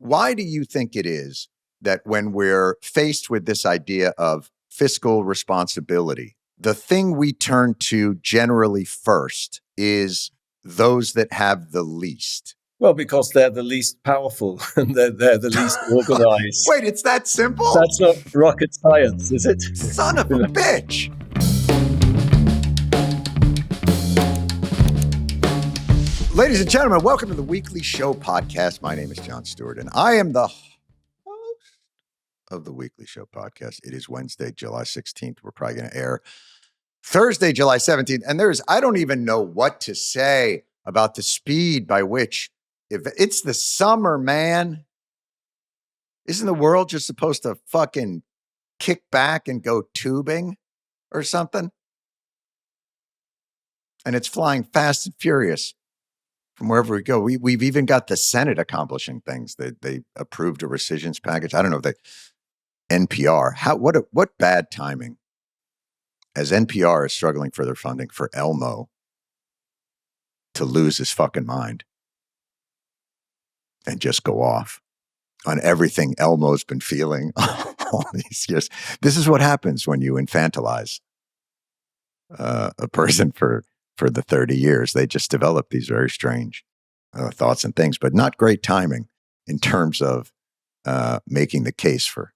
why do you think it is that when we're faced with this idea of fiscal responsibility, the thing we turn to generally first is those that have the least? Well, because they're the least powerful and they're the least organized. Wait, it's that simple? That's not rocket science, is it? Son of a bitch. Ladies and gentlemen, welcome to the Weekly Show podcast. My name is Jon Stewart, and I am the host of the Weekly Show podcast. It is Wednesday, July 16th. We're probably going to air Thursday, July 17th. And I don't even know what to say about the speed by which, if it's the summer, man, isn't the world just supposed to fucking kick back and go tubing or something? And it's flying fast and furious from wherever we go. We've even got the Senate accomplishing things. They approved a rescissions package. I don't know if NPR, what bad timing, as NPR is struggling for their funding for Elmo to lose his fucking mind and just go off on everything Elmo's been feeling all these years. This is what happens when you infantilize a person for the 30 years. They just develop these very strange thoughts and things, but not great timing in terms of making the case for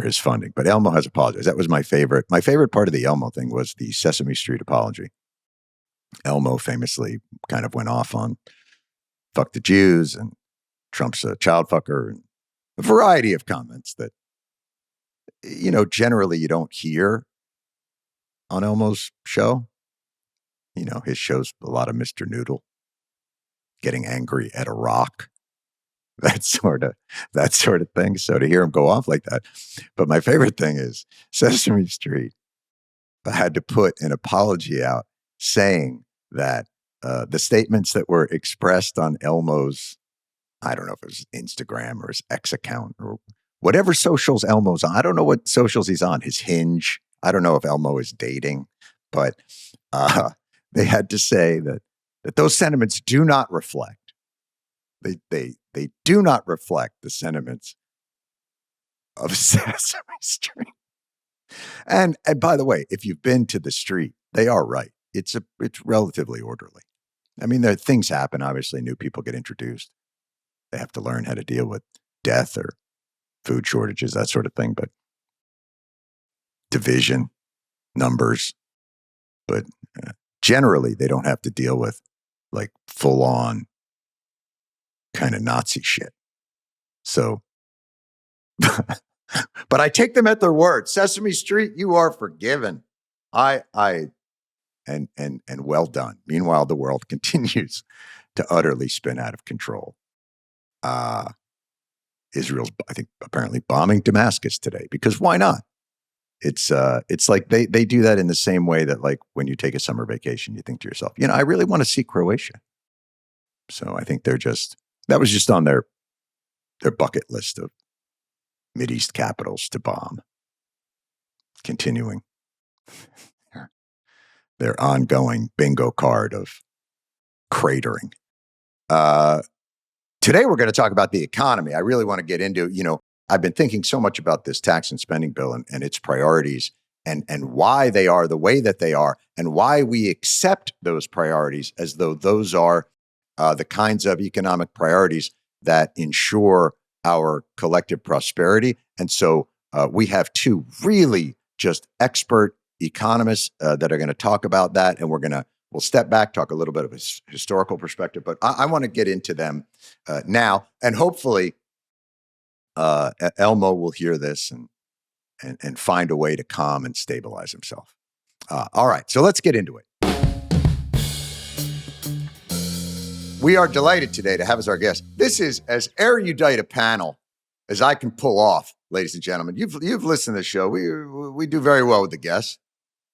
his funding. But Elmo has apologized. That was my favorite. My favorite part of the Elmo thing was the Sesame Street apology. Elmo famously kind of went off on fuck the Jews and Trump's a child fucker and a variety of comments that, generally you don't hear on Elmo's show. His show's a lot of Mr. Noodle getting angry at a rock, that sort of thing. So to hear him go off like that. But my favorite thing is Sesame Street had to put an apology out saying that the statements that were expressed on Elmo's, I don't know if it was Instagram or his X account or whatever socials Elmo's on. I don't know what socials he's on. His Hinge. I don't know if Elmo is dating, but they had to say that those sentiments do not reflect. They do not reflect the sentiments of Sesame Street. And by the way, if you've been to the street, they are right. It's relatively orderly. I mean, things happen. Obviously, new people get introduced. They have to learn how to deal with death or food shortages, that sort of thing. But division, numbers, but generally they don't have to deal with like full on kind of Nazi shit. So, but I take them at their word. Sesame Street, you are forgiven. And well done. Meanwhile, the world continues to utterly spin out of control. Israel's, I think, apparently bombing Damascus today because why not? It's like they do that in the same way that like when you take a summer vacation, you think to yourself, I really want to see Croatia. So I think that was just on their bucket list of Mideast capitals to bomb. Continuing their ongoing bingo card of cratering. Today we're going to talk about the economy. I really want to get into, I've been thinking so much about this tax and spending bill and its priorities and why they are the way that they are and why we accept those priorities as though those are the kinds of economic priorities that ensure our collective prosperity. And so we have two really just expert economists that are going to talk about that. And we'll step back, talk a little bit of a historical perspective, but I want to get into them now. And hopefully Elmo will hear this and find a way to calm and stabilize himself. All right, so let's get into it. We are delighted today to have as our guest. This is as erudite a panel as I can pull off, ladies and gentlemen. You've listened to the show. We do very well with the guests.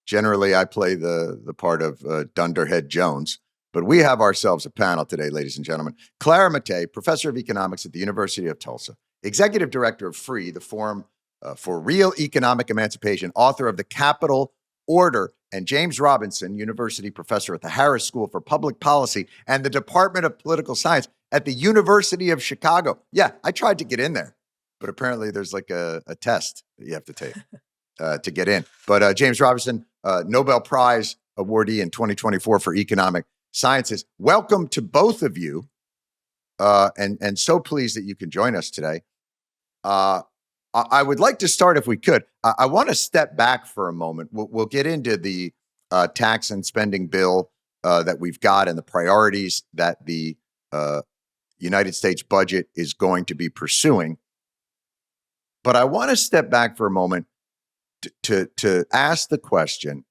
Generally, I play the part of Dunderhead Jones, but we have ourselves a panel today, ladies and gentlemen. Clara Mattei, professor of economics at the University of Tulsa, executive director of FREE, the Forum for Real Economic Emancipation, author of The Capital Order, and James Robinson, university professor at the Harris School for Public Policy and the Department of Political Science, at the University of Chicago. Yeah, I tried to get in there, but apparently there's like a test that you have to take to get in. But James Robinson, Nobel Prize awardee in 2024 for economic sciences. Welcome to both of you. And so pleased that you can join us today. I would like to start, if we could. I want to step back for a moment. We'll get into the tax and spending bill that we've got and the priorities that the United States budget is going to be pursuing. But I want to step back for a moment to ask the question.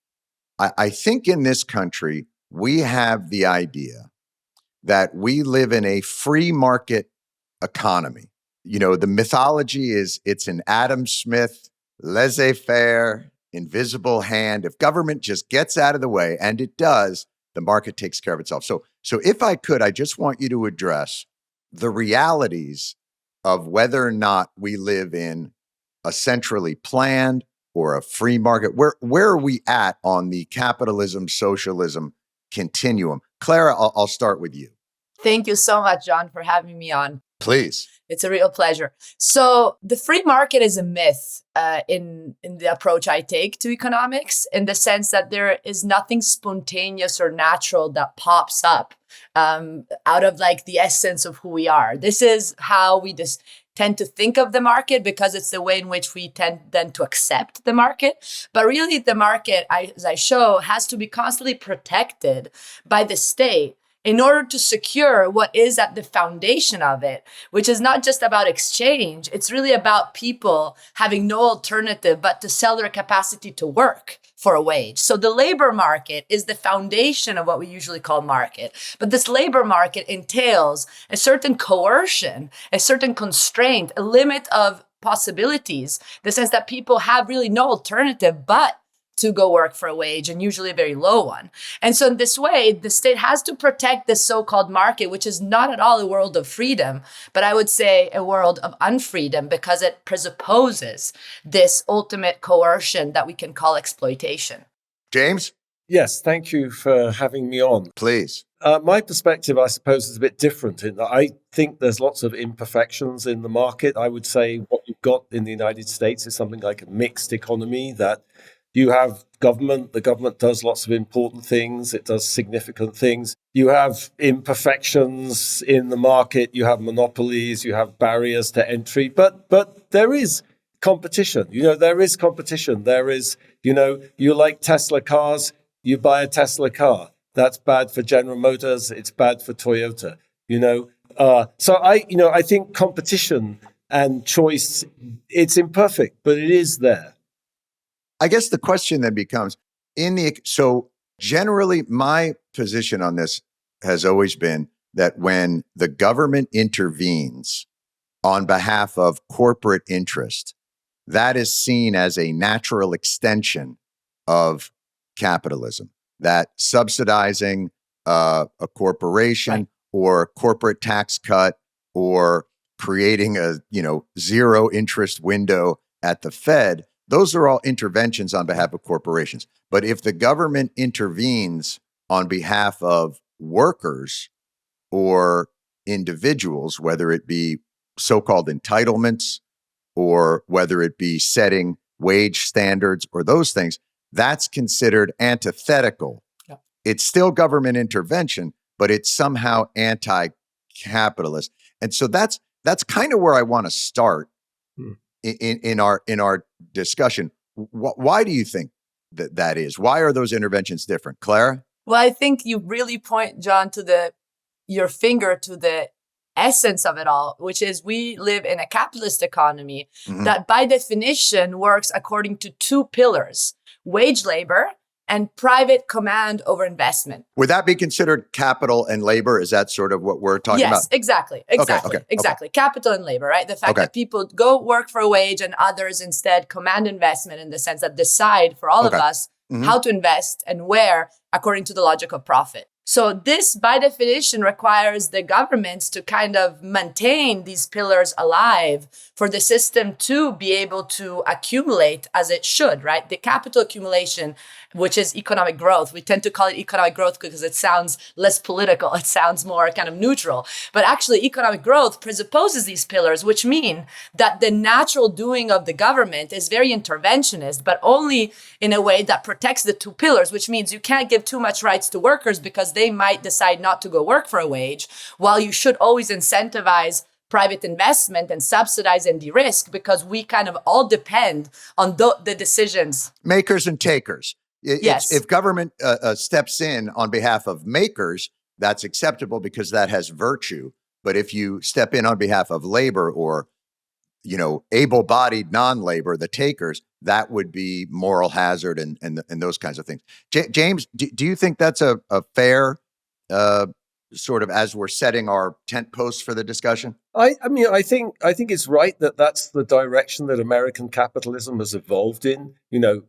I think in this country, we have the idea that we live in a free market economy. You know, the mythology is it's an Adam Smith, laissez-faire, invisible hand. If government just gets out of the way, and it does, the market takes care of itself. So if I could, I just want you to address the realities of whether or not we live in a centrally planned or a free market. Where are we at on the capitalism, socialism continuum? Clara, I'll start with you. Thank you so much, John, for having me on. Please. It's a real pleasure. So the free market is a myth in the approach I take to economics, in the sense that there is nothing spontaneous or natural that pops up out of like the essence of who we are. This is how we just tend to think of the market, because it's the way in which we tend then to accept the market. But really the market, as I show, has to be constantly protected by the state in order to secure what is at the foundation of it, which is not just about exchange. It's really about people having no alternative but to sell their capacity to work for a wage. So the labor market is the foundation of what we usually call market. But this labor market entails a certain coercion, a certain constraint, a limit of possibilities, the sense that people have really no alternative but to go work for a wage, and usually a very low one. And so in this way, the state has to protect this so-called market, which is not at all a world of freedom, but I would say a world of unfreedom, because it presupposes this ultimate coercion that we can call exploitation. James? Yes, thank you for having me on. Please. My perspective, I suppose, is a bit different in that I think there's lots of imperfections in the market. I would say what you've got in the United States is something like a mixed economy, that you have government, the government does lots of important things, it does significant things. You have imperfections in the market, you have monopolies, you have barriers to entry, but there is competition. There is competition. There is, you like Tesla cars, you buy a Tesla car. That's bad for General Motors, it's bad for Toyota, So I think competition and choice, it's imperfect, but it is there. I guess the question then becomes, so generally my position on this has always been that when the government intervenes on behalf of corporate interest, that is seen as a natural extension of capitalism, that subsidizing a corporation or a corporate tax cut or creating a zero interest window at the Fed, those are all interventions on behalf of corporations. But if the government intervenes on behalf of workers or individuals, whether it be so-called entitlements or whether it be setting wage standards or those things, that's considered antithetical. Yeah. It's still government intervention, but it's somehow anti-capitalist. And so that's kind of where I want to start in our discussion. Why do you think that is? Why are those interventions different? Clara? Well, I think you really point, John, to your finger to the essence of it all, which is we live in a capitalist economy that by definition works according to two pillars: wage labor and private command over investment. Would that be considered capital and labor? Is that sort of what we're talking about? Yes, exactly. Okay. Capital and labor, right? The fact that people go work for a wage and others instead command investment, in the sense that decide for all of us how to invest and where, according to the logic of profit. So this, by definition, requires the governments to kind of maintain these pillars alive for the system to be able to accumulate as it should, right? The capital accumulation, which is economic growth. We tend to call it economic growth because it sounds less political. It sounds more kind of neutral. But actually, economic growth presupposes these pillars, which mean that the natural doing of the government is very interventionist, but only in a way that protects the two pillars, which means you can't give too much rights to workers because they might decide not to go work for a wage, while you should always incentivize private investment and subsidize and de-risk, because we kind of all depend on the decisions. Makers and takers. Yes. If government steps in on behalf of makers, that's acceptable because that has virtue. But if you step in on behalf of labor or, able-bodied non-labor, the takers, that would be moral hazard and those kinds of things. James, do you think that's a fair sort of, as we're setting our tent posts for the discussion? I think it's right that that's the direction that American capitalism has evolved in,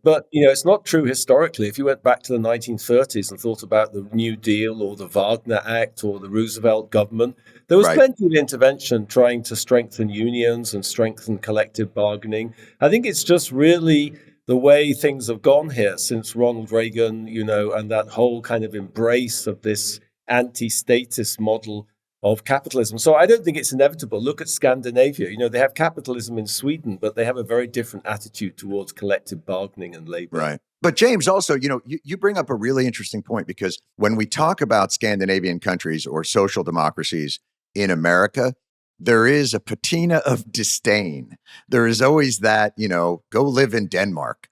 but it's not true historically. If you went back to the 1930s and thought about the New Deal or the Wagner Act or the Roosevelt government, there was plenty of intervention trying to strengthen unions and strengthen collective bargaining. I think it's just really the way things have gone here since Ronald Reagan, and that whole kind of embrace of this anti-statist model of capitalism. So I don't think it's inevitable. Look at Scandinavia. They have capitalism in Sweden, but they have a very different attitude towards collective bargaining and labor. Right. But James, also, you bring up a really interesting point, because when we talk about Scandinavian countries or social democracies in America, there is a patina of disdain. There is always that, go live in Denmark.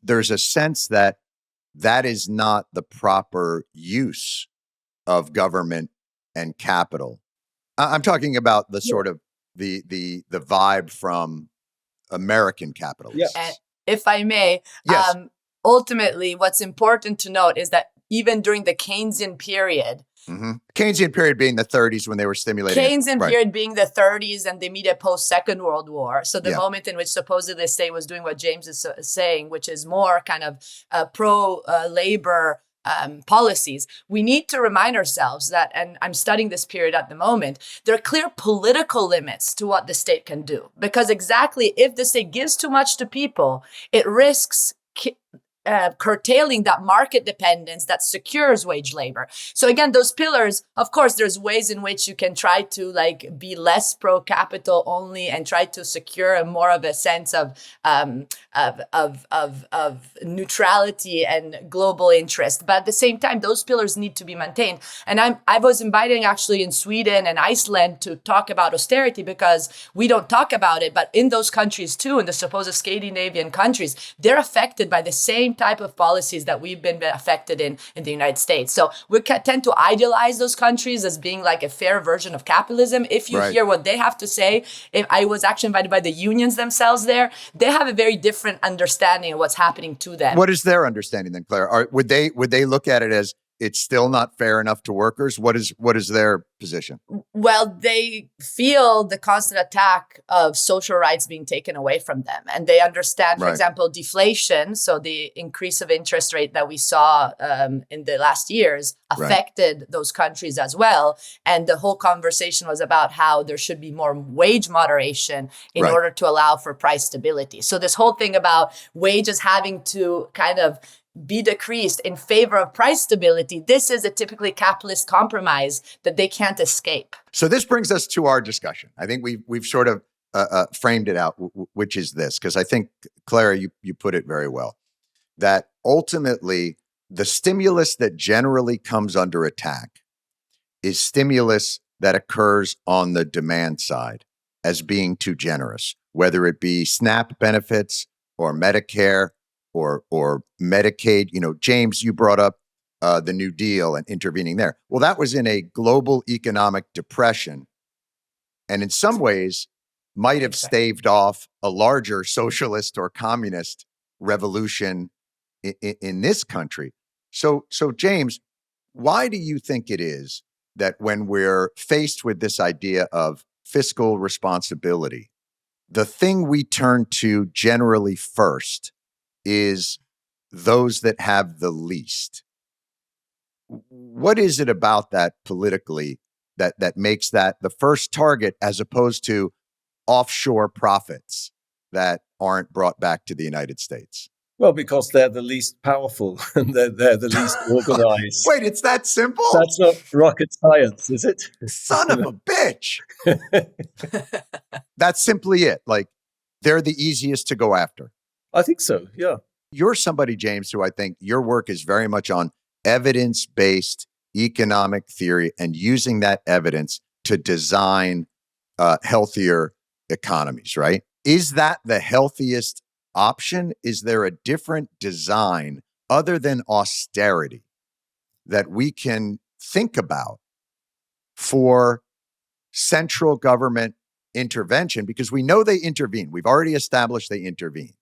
There's a sense that is not the proper use of government and capital. I'm talking about the sort of the vibe from American capitalists. And if I may, yes. Ultimately, what's important to note is that even during the Keynesian period, Keynesian period being the 30s when they were stimulating. Keynesian period being the 30s and the immediate post-Second World War. So the moment in which supposedly the state was doing what James is saying, which is more kind of pro-labor policies. We need to remind ourselves that, and I'm studying this period at the moment, there are clear political limits to what the state can do. Because exactly, if the state gives too much to people, it risks curtailing that market dependence that secures wage labor. So again, those pillars, of course, there's ways in which you can try to be less pro-capital only and try to secure a more of a sense of neutrality and global interest. But at the same time, those pillars need to be maintained. And I was inviting actually in Sweden and Iceland to talk about austerity, because we don't talk about it, but in those countries too, in the supposed Scandinavian countries, they're affected by the same type of policies that we've been affected in the United States. So we tend to idealize those countries as being like a fair version of capitalism. If you hear what they have to say, if I was actually invited by the unions themselves there, they have a very different understanding of what's happening to them. What is their understanding then, Clara? Would they look at it as it's still not fair enough to workers? What is their position? Well, they feel the constant attack of social rights being taken away from them. And they understand, for example, deflation, so the increase of interest rate that we saw in the last years affected those countries as well. And the whole conversation was about how there should be more wage moderation in order to allow for price stability. So this whole thing about wages having to kind of be decreased in favor of price stability, this is a typically capitalist compromise that they can't escape. So this brings us to our discussion. I think we've sort of framed it out, which is this, because I think, Clara, you put it very well, that ultimately the stimulus that generally comes under attack is stimulus that occurs on the demand side as being too generous, whether it be SNAP benefits or Medicare or Medicaid. James, you brought up the New Deal and intervening there. Well, that was in a global economic depression, and in some ways might have staved off a larger socialist or communist revolution in this country. So James, why do you think it is that when we're faced with this idea of fiscal responsibility, the thing we turn to generally first is those that have the least? what is it about that politically that makes that the first target as opposed to offshore profits that aren't brought back to the United States? Well, because they're the least powerful and they're the least organized. Wait, it's that simple? That's not rocket science, is it? Son of a bitch. That's simply it. Like, they're the easiest to go after. I think so, yeah. You're somebody, James, who I think your work is very much on evidence-based economic theory and using that evidence to design healthier economies, right? Is that the healthiest option? Is there a different design other than austerity that we can think about for central government intervention? Because we know they intervene. We've already established they intervene.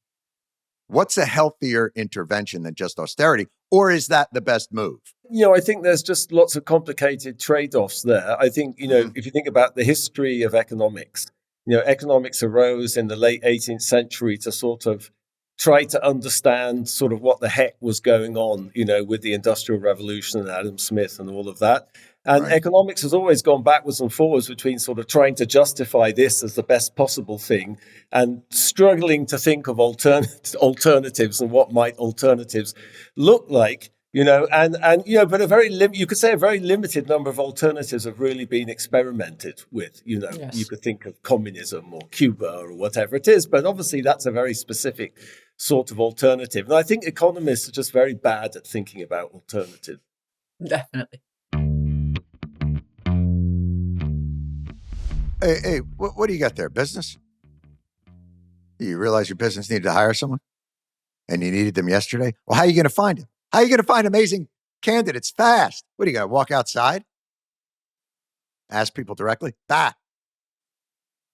What's a healthier intervention than just austerity? Or is that the best move? I think there's just lots of complicated trade-offs there. I think, if you think about the history of economics, economics arose in the late 18th century to sort of try to understand sort of what the heck was going on, with the Industrial Revolution and Adam Smith and all of that. And Right. Economics has always gone backwards and forwards between sort of trying to justify this as the best possible thing and struggling to think of alternatives and what might alternatives look like, but you could say a very limited number of alternatives have really been experimented with. Yes. You could think of communism or Cuba or whatever it is, but obviously that's a very specific sort of alternative. And I think economists are just very bad at thinking about alternatives. Definitely. Hey, what do you got there? Business? You realize your business needed to hire someone and you needed them yesterday? Well, how are you going to find him? How are you going to find amazing candidates fast? What are you going to walk outside? Ask people directly?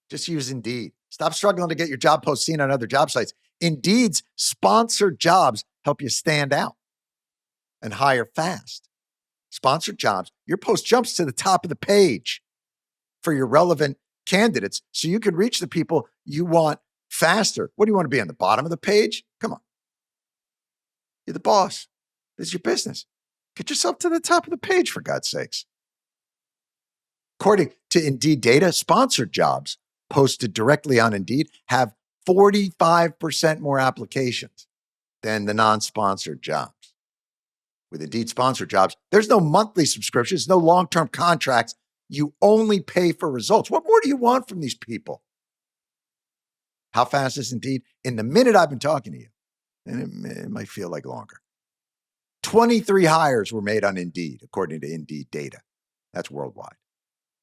Just use Indeed. Stop struggling to get your job post seen on other job sites. Indeed's sponsored jobs help you stand out and hire fast. Sponsored jobs, your post jumps to the top of the page for your relevant candidates so you can reach the people you want faster. What do you want to be on the bottom of the page? Come on. You're the boss. This is your business. Get yourself to the top of the page, for God's sakes. According to Indeed data, sponsored jobs posted directly on Indeed have 45% more applications than the non-sponsored jobs. With Indeed sponsored jobs, there's no monthly subscriptions, no long-term contracts. You only pay for results. What more do you want from these people? How fast is Indeed? In the minute I've been talking to you, and it might feel like longer, 23 hires were made on Indeed, according to Indeed data. That's worldwide.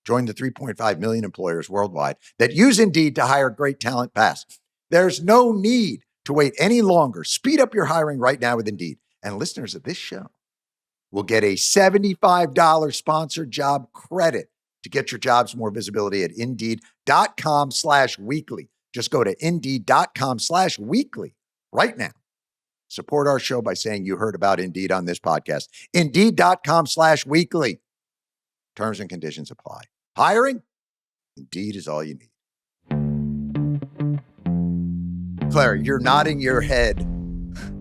Join the 3.5 million employers worldwide that use Indeed to hire great talent fast. There's no need to wait any longer. Speed up your hiring right now with Indeed. And listeners of this show will get a $75 sponsored job credit to get your jobs more visibility at Indeed.com/weekly. Just go to Indeed.com/weekly right now. Support our show by saying you heard about Indeed on this podcast. Indeed.com/weekly. Terms and conditions apply. Hiring? Indeed is all you need. Clara, you're nodding your head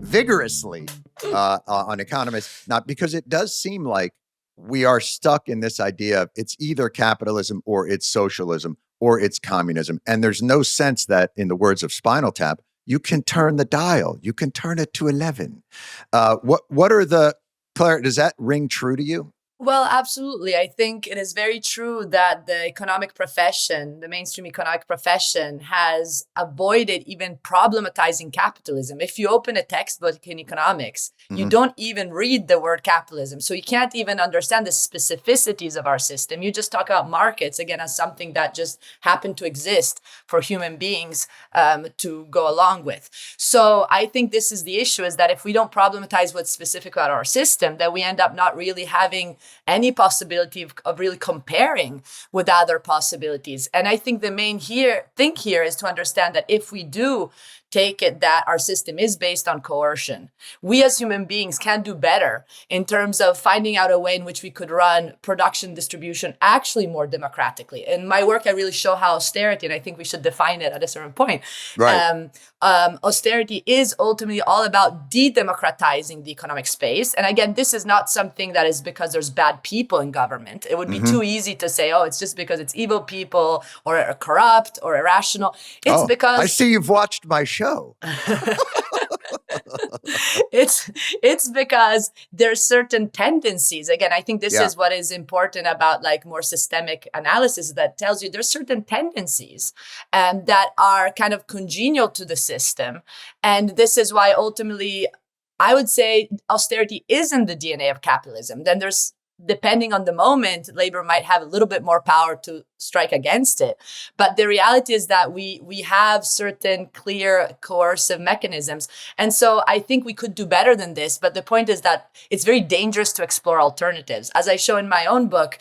vigorously on Economists, not because it does seem like we are stuck in this idea of it's either capitalism or it's socialism or it's communism. And there's no sense that, in the words of Spinal Tap, you can turn the dial. You can turn it to 11. What are the, Clara, does that ring true to you? Well, absolutely. I think it is very true that the economic profession, the mainstream economic profession, has avoided even problematizing capitalism. If you open a textbook in economics, you don't even read the word capitalism. So you can't even understand the specificities of our system. You just talk about markets, again, as something that just happened to exist for human beings to go along with. So I think this is the issue, is that if we don't problematize what's specific about our system, then we end up not really having any possibility of really comparing with other possibilities. And I think the main thing here is to understand that if we do take it that our system is based on coercion. We as human beings can do better in terms of finding out a way in which we could run production distribution actually more democratically. In my work, I really show how austerity, and I think we should define it at a certain point. Right. Austerity is ultimately all about de-democratizing the economic space. And again, this is not something that is because there's bad people in government. It would be too easy to say, oh, it's just because it's evil people or are corrupt or irrational. It's because I see you've watched my show. it's because there's certain tendencies. Again, I think this is what is important about like more systemic analysis that tells you there's certain tendencies that are kind of congenial to the system. And this is why ultimately I would say austerity is in the DNA of capitalism. Then there's, depending on the moment, labor might have a little bit more power to strike against it. But the reality is that we have certain clear coercive mechanisms. And so I think we could do better than this. But the point is that it's very dangerous to explore alternatives. As I show in my own book,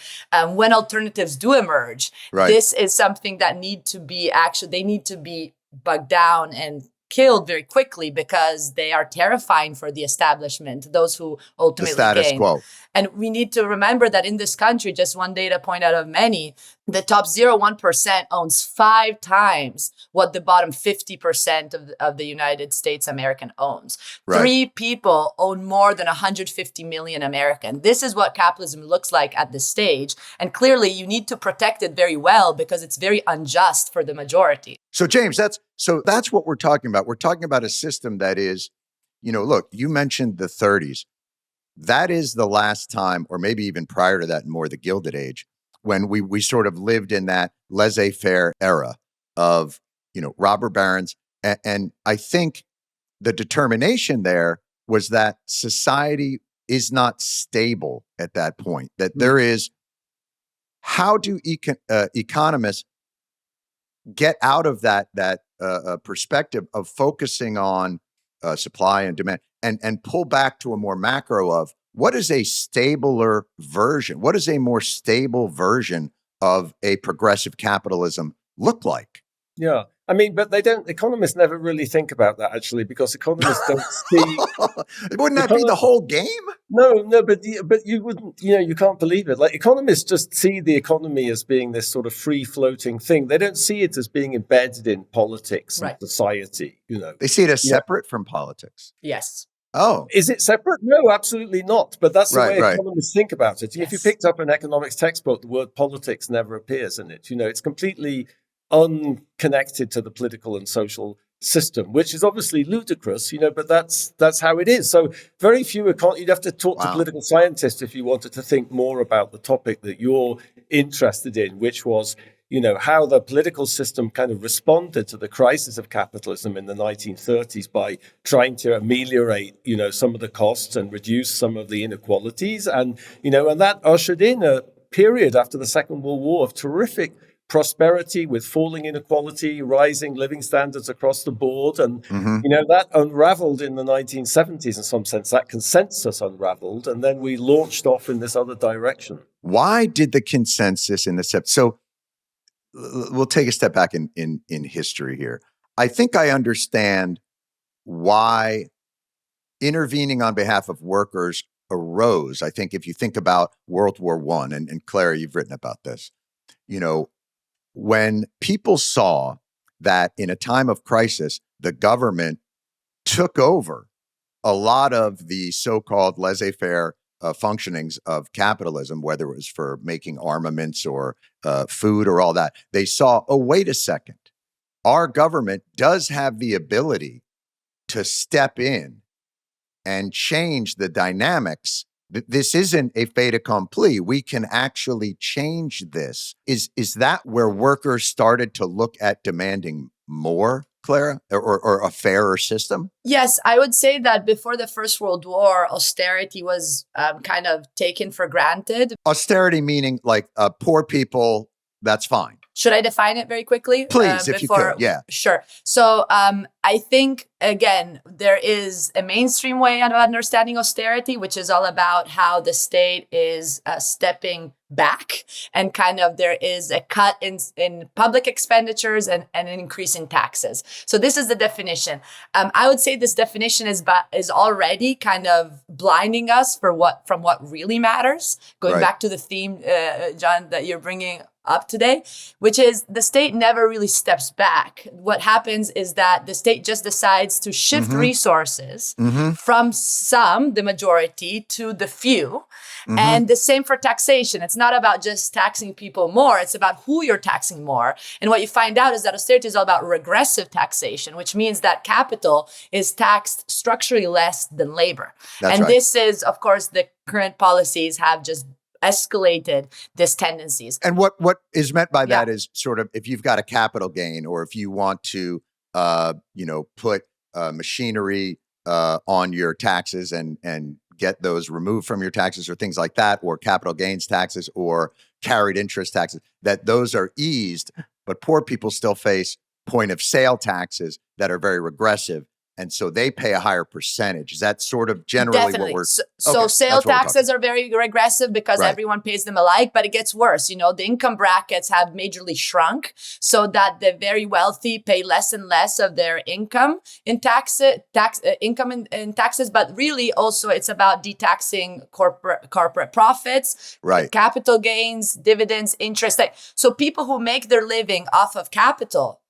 when alternatives do emerge, this is something that need to be bugged down and killed very quickly because they are terrifying for the establishment, those who ultimately the status gain. quo. And we need to remember that in this country, just one data point out of many, the top 0.1% owns 5 times what the bottom 50% of the United States American owns. 3 people own more than 150 million American. This is what capitalism looks like at this stage. And clearly you need to protect it very well because it's very unjust for the majority. So James, that's what we're talking about. We're talking about a system that is, look, you mentioned the 30s. That is the last time, or maybe even prior to that, more the Gilded Age, when we sort of lived in that laissez-faire era of, robber barons. And I think the determination there was that society is not stable at that point, that there is, how do economists get out of that perspective of focusing on supply and demand and pull back to a more macro of what is a stabler version? What does a more stable version of a progressive capitalism look like? Yeah. I mean, but economists never really think about that actually, because economists don't see. Wouldn't that be the whole game? No, but you wouldn't, you can't believe it. Like economists just see the economy as being this sort of free floating thing. They don't see it as being embedded in politics and society, They see it as separate from politics. Yes. Oh. Is it separate? No, absolutely not. But that's the way economists think about it. Yes. If you picked up an economics textbook, the word politics never appears in it. It's completely unconnected to the political and social system, which is obviously ludicrous, but that's how it is. So very few you'd have to talk to political scientists if you wanted to think more about the topic that you're interested in, which was, how the political system kind of responded to the crisis of capitalism in the 1930s by trying to ameliorate, some of the costs and reduce some of the inequalities. And that ushered in a period after the Second World War of terrific prosperity with falling inequality, rising living standards across the board. And, that unraveled in the 1970s in some sense. That consensus unraveled. And then we launched off in this other direction. Why did the consensus in this? So we'll take a step back in history here. I think I understand why intervening on behalf of workers arose. I think if you think about World War I, and Clara, you've written about this, when people saw that in a time of crisis, the government took over a lot of the so-called laissez-faire functionings of capitalism, whether it was for making armaments or food or all that, they saw, oh, wait a second, our government does have the ability to step in and change the dynamics. This isn't a fait accompli. We can actually change this. Is that where workers started to look at demanding more, Clara, or a fairer system? Yes, I would say that before the First World War, austerity was kind of taken for granted. Austerity meaning like poor people, that's fine. Should I define it very quickly? Please, if you could. Yeah. Sure. So I think, again, there is a mainstream way of understanding austerity, which is all about how the state is stepping back and kind of there is a cut in public expenditures and an increase in taxes. So this is the definition. I would say this definition is already kind of blinding us from what really matters. Going back to the theme, Jon, that you're bringing up today, which is the state never really steps back. What happens is that the state just decides to shift resources from the majority, to the few. And the same for taxation. It's not about just taxing people more. It's about who you're taxing more. And what you find out is that austerity is all about regressive taxation, which means that capital is taxed structurally less than labor. This is, of course, the current policies have just escalated these tendencies. And what is meant by that is sort of if you've got a capital gain, or if you want to, put machinery on your taxes and get those removed from your taxes, or things like that, or capital gains taxes or carried interest taxes, that those are eased, but poor people still face point of sale taxes that are very regressive. And so they pay a higher percentage. Is that sort of generally what we're... So sale taxes are very regressive because everyone pays them alike, but it gets worse. The income brackets have majorly shrunk so that the very wealthy pay less and less of their income in taxes, but really also it's about detaxing corporate profits, capital gains, dividends, interest. So people who make their living off of capital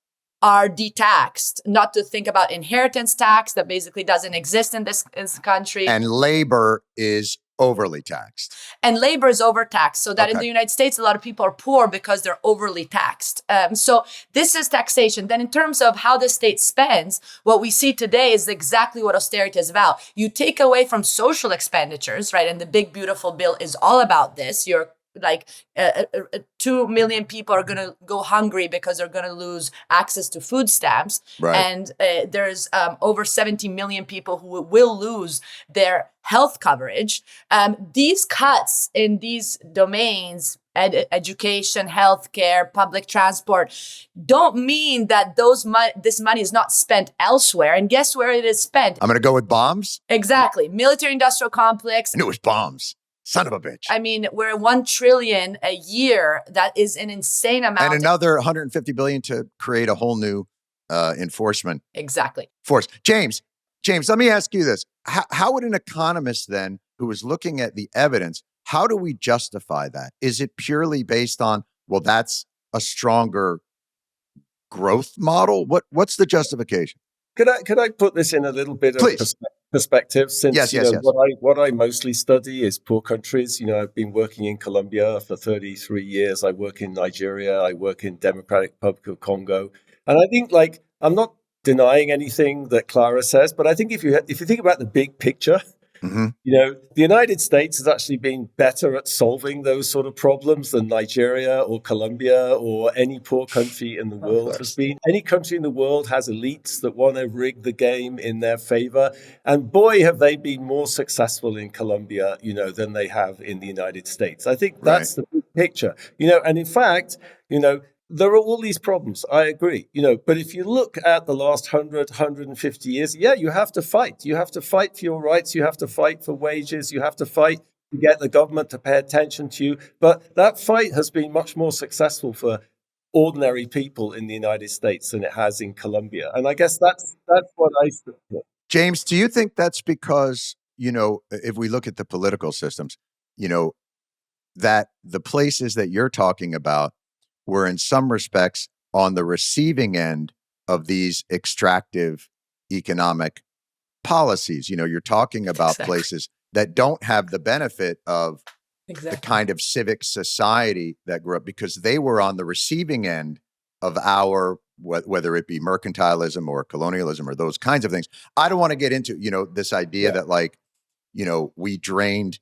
are detaxed, not to think about inheritance tax that basically doesn't exist in this country. And labor is overly taxed. And labor is overtaxed. So that in the United States, a lot of people are poor because they're overly taxed. So this is taxation. Then in terms of how the state spends, what we see today is exactly what austerity is about. You take away from social expenditures, right? And the big, beautiful bill is all about this. You're like 2 million people are going to go hungry because they're going to lose access to food stamps. And there's over 70 million people who will lose their health coverage. These cuts in these domains, education, healthcare, public transport, don't mean that this money is not spent elsewhere. And guess where it is spent? I'm going to go with bombs. Exactly. Military industrial complex. I knew it was bombs. Son of a bitch. I mean, we're 1 trillion a year. That is an insane amount. And another 150 billion to create a whole new enforcement force. James, let me ask you this. How would an economist then, who is looking at the evidence, how do we justify that? Is it purely based on, well, that's a stronger growth model? What's the justification? Could I put this in a little bit of perspective? Since what I mostly study is poor countries. I've been working in Colombia for 33 years. I work in Nigeria. I work in Democratic Republic of Congo. And I think, I'm not denying anything that Clara says, but I think if you think about the big picture, the United States has actually been better at solving those sort of problems than Nigeria or Colombia or any poor country in the world has been. Any country in the world has elites that want to rig the game in their favor. And boy, have they been more successful in Colombia, than they have in the United States. I think that's the big picture, and in fact, there are all these problems. I agree, but if you look at the last 100, 150 years, you have to fight. You have to fight for your rights. You have to fight for wages. You have to fight to get the government to pay attention to you. But that fight has been much more successful for ordinary people in the United States than it has in Colombia. And I guess that's what I think. James, do you think that's because, if we look at the political systems, that the places that you're talking about were in some respects on the receiving end of these extractive economic policies? You're talking about places that don't have the benefit of the kind of civic society that grew up, because they were on the receiving end of our, whether it be mercantilism or colonialism or those kinds of things. I don't want to get into, this idea that we drained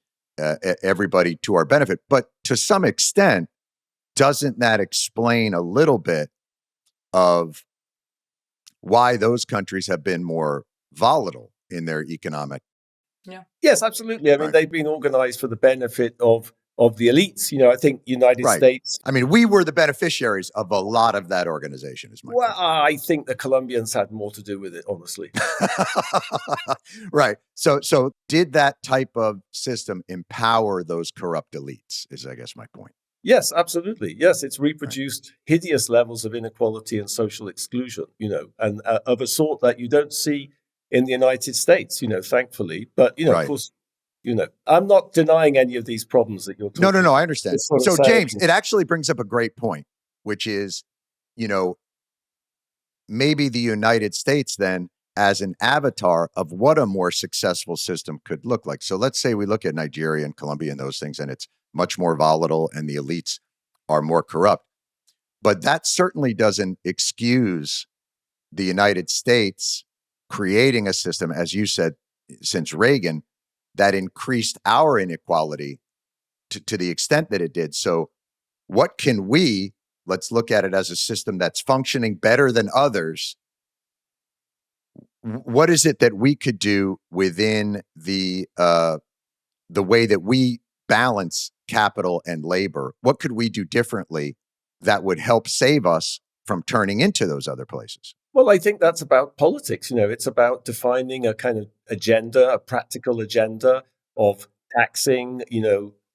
everybody to our benefit, but to some extent, doesn't that explain a little bit of why those countries have been more volatile in their economic? Yes, absolutely. I mean, they've been organized for the benefit of of the elites. I think United Right. States. I mean, we were the beneficiaries of a lot of that organization, is my Well, point. I think the Colombians had more to do with it, honestly. Right. So did that type of system empower those corrupt elites, is I guess my point. Yes, absolutely. Yes, it's reproduced hideous levels of inequality and social exclusion, and of a sort that you don't see in the United States, thankfully. But, Right. of course, I'm not denying any of these problems that you're talking about. No, I understand. It's sort of So, saying- James, it actually brings up a great point, which is, maybe the United States then as an avatar of what a more successful system could look like. So let's say we look at Nigeria and Colombia and those things, and it's much more volatile and the elites are more corrupt. But that certainly doesn't excuse the United States creating a system, as you said, since Reagan, that increased our inequality to the extent that it did. So what can let's look at it as a system that's functioning better than others. What is it that we could do within the way that we balance capital and labor? What could we do differently that would help save us from turning into those other places? Well, I think that's about politics. It's about defining a kind of agenda, a practical agenda of taxing,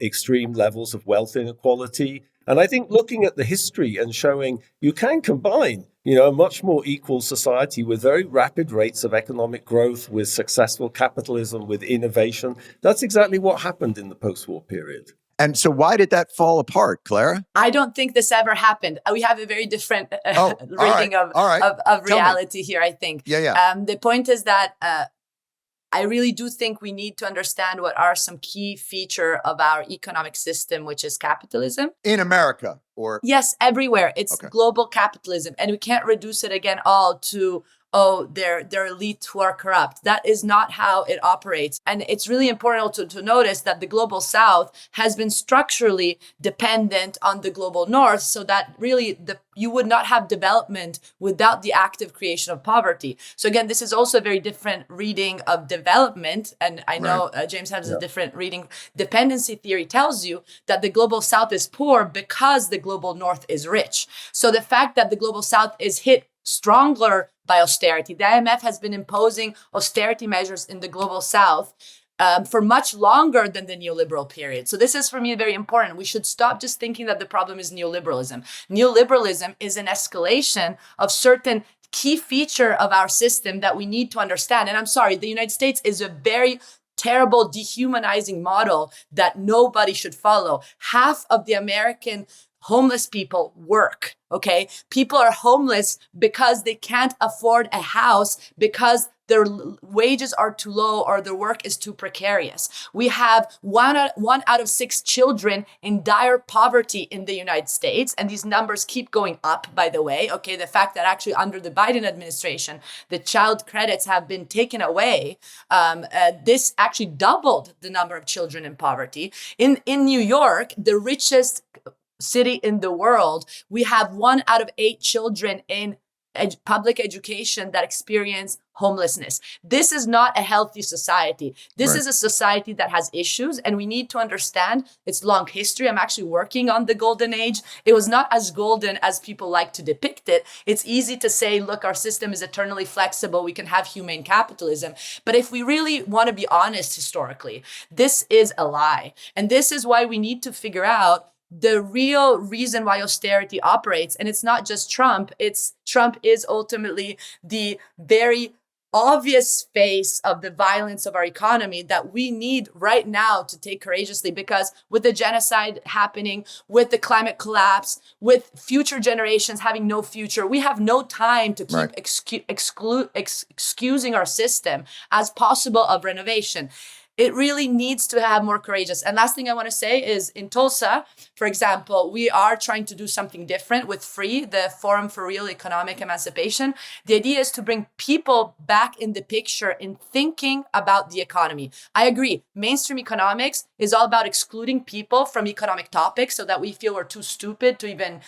extreme levels of wealth inequality. And I think looking at the history and showing you can combine, a much more equal society with very rapid rates of economic growth, with successful capitalism, with innovation. That's exactly what happened in the post-war period. And so why did that fall apart, Clara? I don't think this ever happened. We have a very different reading of reality here, I think. Yeah. The point is that I really do think we need to understand what are some key features of our economic system, which is capitalism. In America or? Yes, everywhere. It's global capitalism. And we can't reduce it again all to, they're elite who are corrupt. That is not how it operates. And it's really important also to notice that the global south has been structurally dependent on the global north, so that really you would not have development without the active creation of poverty. So again, this is also a very different reading of development. And I know James has a different reading. Dependency theory tells you that the global south is poor because the global north is rich. So the fact that the global south is hit stronger by austerity. The IMF has been imposing austerity measures in the global south for much longer than the neoliberal period. So this is, for me, very important. We should stop just thinking that the problem is neoliberalism. Neoliberalism is an escalation of certain key feature of our system that we need to understand. And I'm sorry, the United States is a very terrible, dehumanizing model that nobody should follow. Half of the American homeless people work, okay? People are homeless because they can't afford a house because their wages are too low or their work is too precarious. We have one out of 6 children in dire poverty in the United States. And these numbers keep going up, by the way. Okay, the fact that actually under the Biden administration, the child credits have been taken away. This actually doubled the number of children in poverty. In New York, the richest city in the world, we have 1 out of 8 children in public education that experience homelessness. This is not a healthy society. This is a society that has issues, and we need to understand its long history. I'm actually working on the golden age. It was not as golden as people like to depict it. It's easy to say, look, our system is eternally flexible. We can have humane capitalism. But if we really want to be honest historically, this is a lie. And this is why we need to figure out the real reason why austerity operates. And it's not just Trump. Trump is ultimately the very obvious face of the violence of our economy that we need right now to take courageously, because with the genocide happening, with the climate collapse, with future generations having no future, we have no time to keep excusing our system as possible of renovation. It really needs to have more courageous. And last thing I want to say is in Tulsa, for example, we are trying to do something different with FREE, the Forum for Real Economic Emancipation. The idea is to bring people back in the picture in thinking about the economy. I agree. Mainstream economics is all about excluding people from economic topics so that we feel we're too stupid to even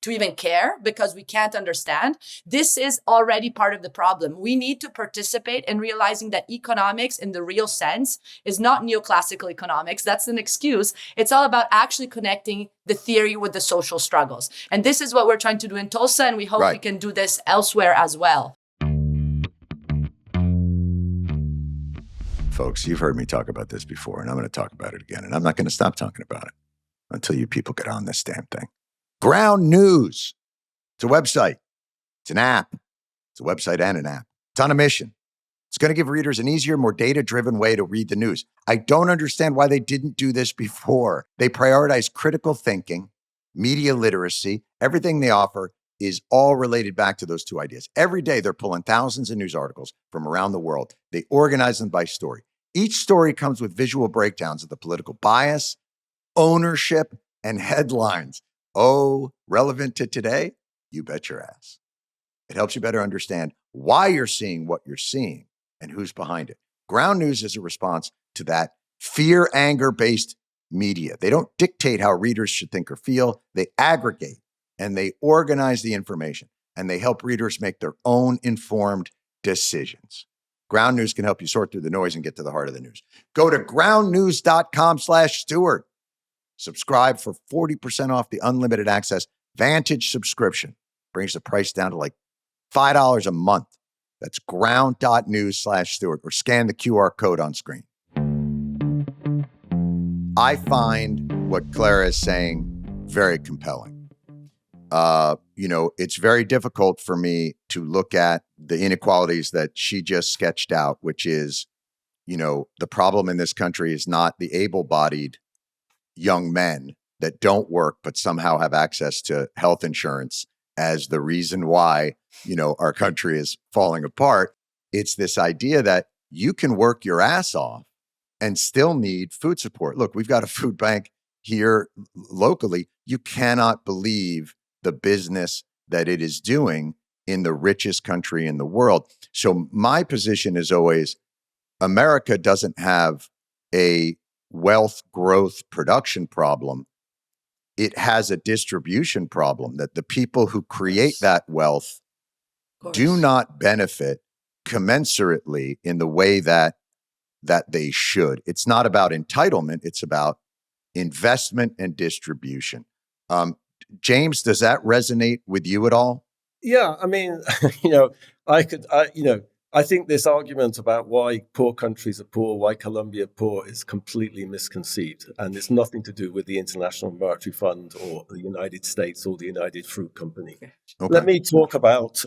to even care because we can't understand. This is already part of the problem. We need to participate in realizing that economics in the real sense is not neoclassical economics. That's an excuse. It's all about actually connecting the theory with the social struggles. And this is what we're trying to do in Tulsa, and we hope we can do this elsewhere as well. Folks, you've heard me talk about this before, and I'm going to talk about it again, and I'm not going to stop talking about it until you people get on this damn thing. Ground News. It's a website. It's an app. It's a website and an app. It's on a mission. It's going to give readers an easier, more data-driven way to read the news. I don't understand why they didn't do this before. They prioritize critical thinking, media literacy. Everything they offer is all related back to those two ideas. Every day, they're pulling thousands of news articles from around the world. They organize them by story. Each story comes with visual breakdowns of the political bias, ownership, and headlines. Oh, relevant to today? You bet your ass. It helps you better understand why you're seeing what you're seeing and who's behind it. Ground News is a response to that fear, anger-based media. They don't dictate how readers should think or feel. They aggregate and they organize the information, and they help readers make their own informed decisions. Ground News can help you sort through the noise and get to the heart of the news. Go to groundnews.com/Stewart. Subscribe for 40% off the unlimited access Vantage subscription. Brings the price down to like $5 a month. That's ground.news/Stewart, or scan the QR code on screen. I find what Clara is saying very compelling. It's very difficult for me to look at the inequalities that she just sketched out, which is, the problem in this country is not the able-bodied young men that don't work but somehow have access to health insurance as the reason why, our country is falling apart. It's this idea that you can work your ass off and still need food support. Look, we've got a food bank here locally. You cannot believe the business that it is doing in the richest country in the world. So my position is always, America doesn't have a wealth growth production problem. It has a distribution problem, that the people who create that wealth do not benefit commensurately in the way that they should. It's not about entitlement. It's about investment and distribution. James, does that resonate with you at all? Yeah, I mean, I think this argument about why poor countries are poor, why Colombia poor, is completely misconceived. And it's nothing to do with the International Monetary Fund or the United States or the United Fruit Company. Okay. Let me talk about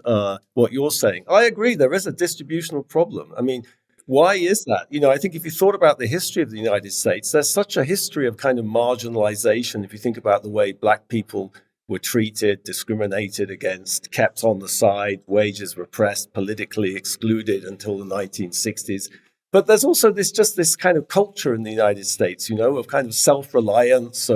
what you're saying. I agree, there is a distributional problem. I mean, why is that? I think if you thought about the history of the United States, there's such a history of kind of marginalization. If you think about the way Black people were treated, discriminated against, kept on the side, wages repressed, politically excluded until the 1960s. But there's also this kind of culture in the United States, of kind of self-reliance,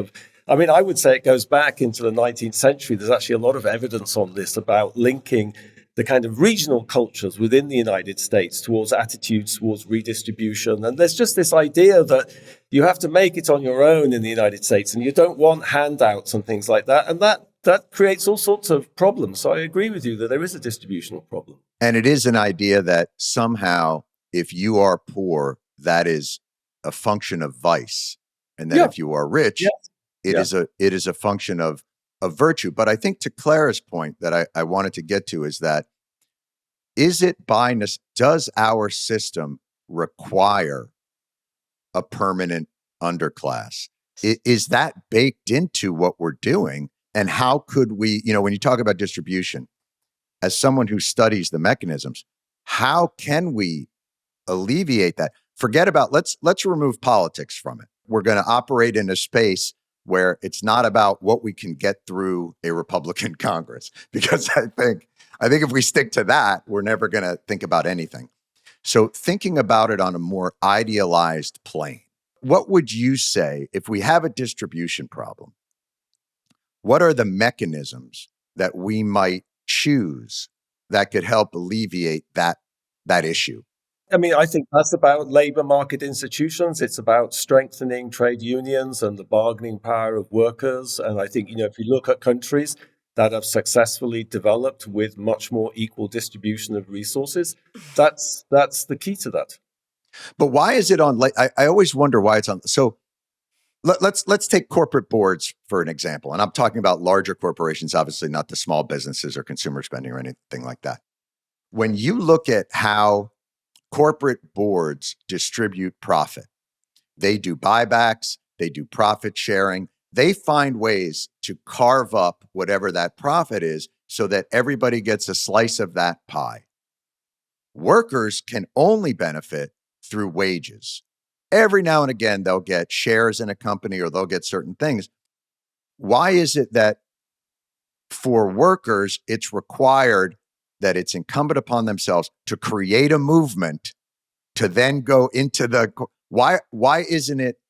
I would say it goes back into the 19th century. There's actually a lot of evidence on this about linking the kind of regional cultures within the United States towards attitudes towards redistribution. And there's just this idea that you have to make it on your own in the United States, and you don't want handouts and things like that. And that creates all sorts of problems. So I agree with you that there is a distributional problem. And it is an idea that somehow, if you are poor, that is a function of vice. And then if you are rich, it is a function of virtue. But I think, to Clara's point that I wanted to get to, is that, does our system require a permanent underclass? Is that baked into what we're doing? And how could we, when you talk about distribution, as someone who studies the mechanisms, how can we alleviate that? Forget about, let's remove politics from it. We're going to operate in a space where it's not about what we can get through a Republican Congress, because I think if we stick to that, we're never going to think about anything. So thinking about it on a more idealized plane, what would you say if we have a distribution problem? What are the mechanisms that we might choose that could help alleviate that issue? I think that's about labor market institutions. It's about strengthening trade unions and the bargaining power of workers. And I think, if you look at countries that have successfully developed with much more equal distribution of resources. That's the key to that. But why is it on? Like, I always wonder why it's on. So let's take corporate boards for an example, and I'm talking about larger corporations, obviously not the small businesses or consumer spending or anything like that. When you look at how corporate boards distribute profit, they do buybacks, they do profit sharing, they find ways to carve up whatever that profit is so that everybody gets a slice of that pie. Workers can only benefit through wages. Every now and again, they'll get shares in a company or they'll get certain things. Why is it that for workers, it's required that it's incumbent upon themselves to create a movement to then go into why isn't it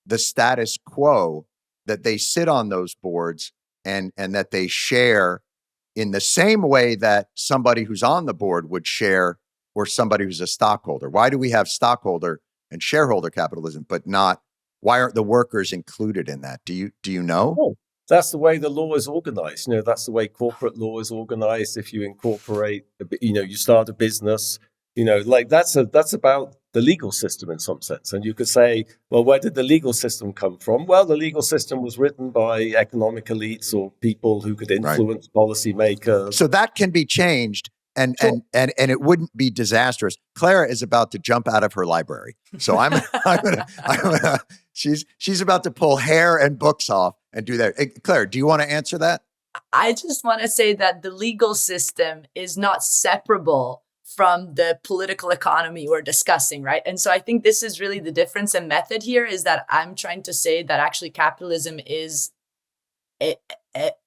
the status quo that they sit on those boards and that they share in the same way that somebody who's on the board would share, or somebody who's a stockholder? Why do we have stockholder and shareholder capitalism, but not, why aren't the workers included in that? Do you know? Oh, that's the way the law is organized. That's the way corporate law is organized. If you incorporate, you start a business, like that's about the legal system in some sense. And you could say, well, where did the legal system come from? Well, the legal system was written by economic elites or people who could influence policymakers. So that can be changed. And it wouldn't be disastrous. Clara is about to jump out of her library, so I'm gonna she's about to pull hair and books off and do that. Hey, Clara, do you want to answer that? I just want to say that the legal system is not separable from the political economy we're discussing, right? And so I think this is really the difference in method here, is that I'm trying to say that actually capitalism is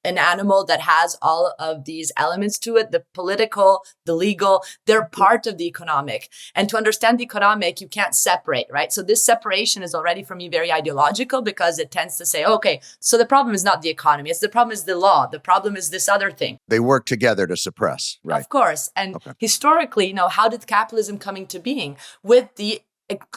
an animal that has all of these elements to it: the political, the legal, they're part of the economic. And to understand the economic, you can't separate, right? So this separation is already for me very ideological, because it tends to say, okay, so the problem is not the economy, the problem is the law, the problem is this other thing. They work together to suppress, right? Of course. And historically, how did capitalism come into being? With the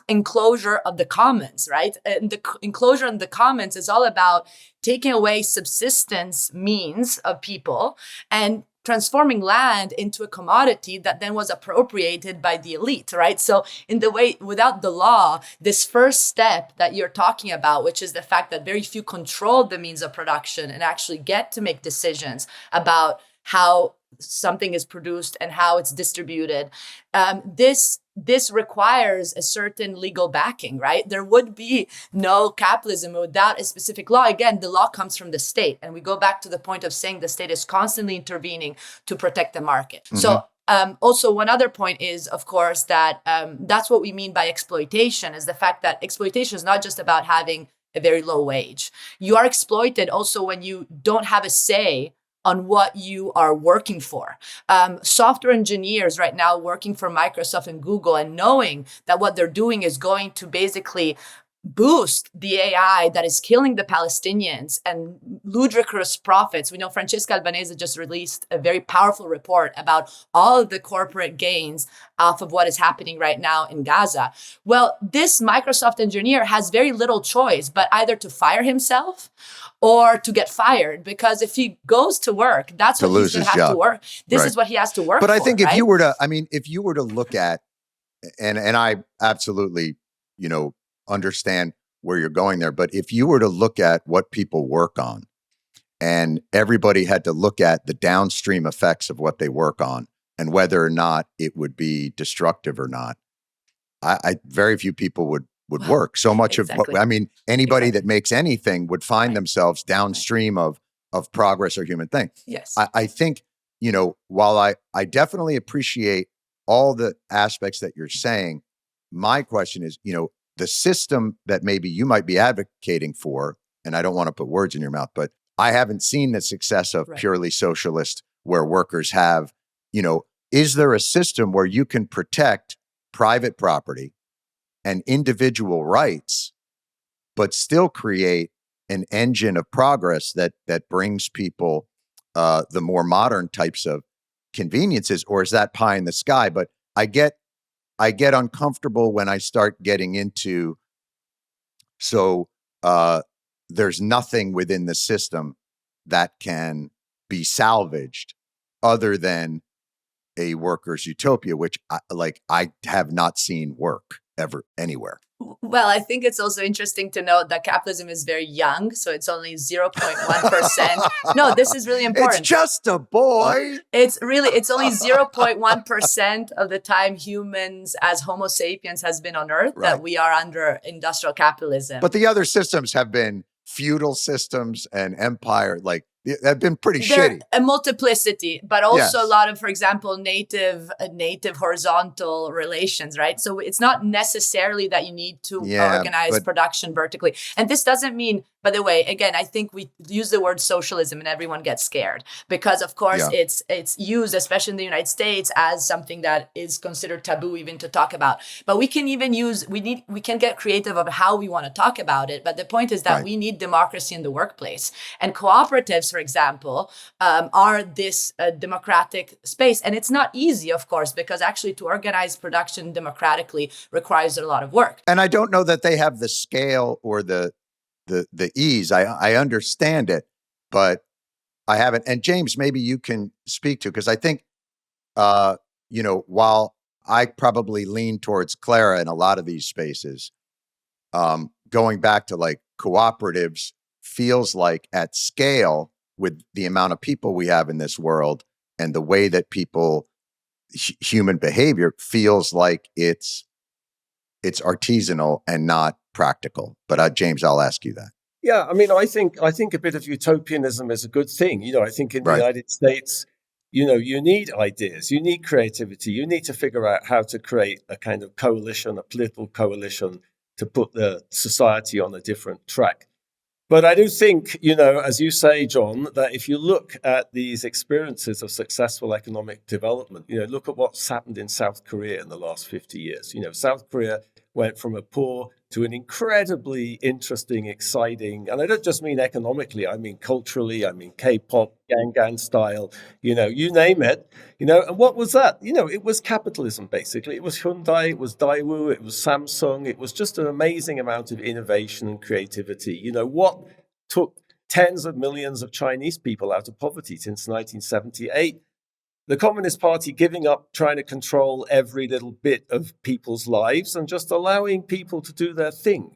enclosure of the commons, right? And the enclosure of the commons is all about taking away subsistence means of people and transforming land into a commodity that then was appropriated by the elite, right? So in the way, without the law, this first step that you're talking about, which is the fact that very few control the means of production and actually get to make decisions about how something is produced and how it's distributed, this requires a certain legal backing, right? There would be no capitalism without a specific law. Again, the law comes from the state. And we go back to the point of saying the state is constantly intervening to protect the market. Mm-hmm. So also, one other point is, of course, that that's what we mean by exploitation, is the fact that exploitation is not just about having a very low wage. You are exploited also when you don't have a say on what you are working for. Software engineers right now working for Microsoft and Google, and knowing that what they're doing is going to basically boost the AI that is killing the Palestinians and ludicrous profits. We know Francesca Albanese just released a very powerful report about all of the corporate gains off of what is happening right now in Gaza. Well, this Microsoft engineer has very little choice but either to fire himself or to get fired, because if he goes to work, that's what he's going to have to work. This is what he has to work for. But I think if you were to look at, and I absolutely, understand where you're going there, but if you were to look at what people work on, and everybody had to look at the downstream effects of what they work on and whether or not it would be destructive or not, I very few people would work. So much of what, anybody that makes anything would find themselves downstream of progress or human thing. Yes. I think, while I definitely appreciate all the aspects that you're saying, my question is, the system that maybe you might be advocating for, and I don't want to put words in your mouth, but I haven't seen the success of purely socialist where workers have, is there a system where you can protect private property and individual rights, but still create an engine of progress that brings people the more modern types of conveniences? Or is that pie in the sky? But I get uncomfortable when I start getting into, there's nothing within the system that can be salvaged other than a worker's utopia, which I have not seen work ever anywhere. Well, I think it's also interesting to note that capitalism is very young, so it's only 0.1%. No, this is really important. It's just a boy. It's only 0.1% of the time humans as Homo sapiens has been on Earth that we are under industrial capitalism. But the other systems have been feudal systems and empire, they've been pretty shitty. A multiplicity, but also a lot of, for example, native horizontal relations, right? So it's not necessarily that you need to organize production vertically. And this doesn't mean, by the way, again, I think we use the word socialism and everyone gets scared because, of course, it's used, especially in the United States, as something that is considered taboo even to talk about. But we can even we can get creative of how we want to talk about it. But the point is that we need democracy in the workplace. And cooperatives, for example, are this democratic space. And it's not easy, of course, because actually to organize production democratically requires a lot of work. And I don't know that they have the scale or the ease. I understand it, but I haven't. And James, maybe you can speak to, because I think, while I probably lean towards Clara in a lot of these spaces, going back to cooperatives feels like at scale with the amount of people we have in this world and the way that human behavior feels like it's artisanal and not practical. But James, I'll ask you that. Yeah, I mean, I think a bit of utopianism is a good thing. I think in the United States, you need ideas, you need creativity, you need to figure out how to create a kind of coalition, a political coalition to put the society on a different track. But I do think, as you say, John, that if you look at these experiences of successful economic development, look at what's happened in South Korea in the last 50 years. South Korea went from a poor to an incredibly interesting, exciting, and I don't just mean economically, I mean culturally, I mean K-pop, Gangnam style, you name it, and what was that? It was capitalism, basically. It was Hyundai, it was Daewoo, it was Samsung. It was just an amazing amount of innovation and creativity. What took tens of millions of Chinese people out of poverty since 1978? The Communist Party giving up trying to control every little bit of people's lives and just allowing people to do their thing,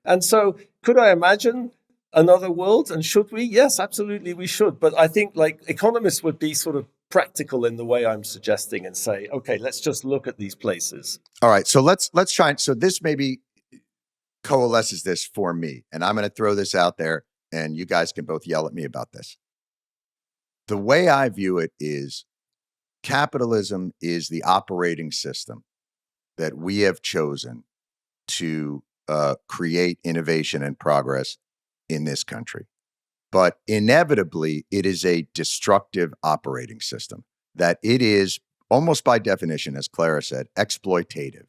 And so could I imagine another world? And should we? Yes, absolutely we should. But I think economists would be sort of practical in the way I'm suggesting and say, okay, let's just look at these places. All right. So let's try. So this maybe coalesces this for me. And I'm going to throw this out there and you guys can both yell at me about this. The way I view it is, capitalism is the operating system that we have chosen to create innovation and progress in this country. But inevitably, it is a destructive operating system, that it is almost by definition, as Clara said, exploitative.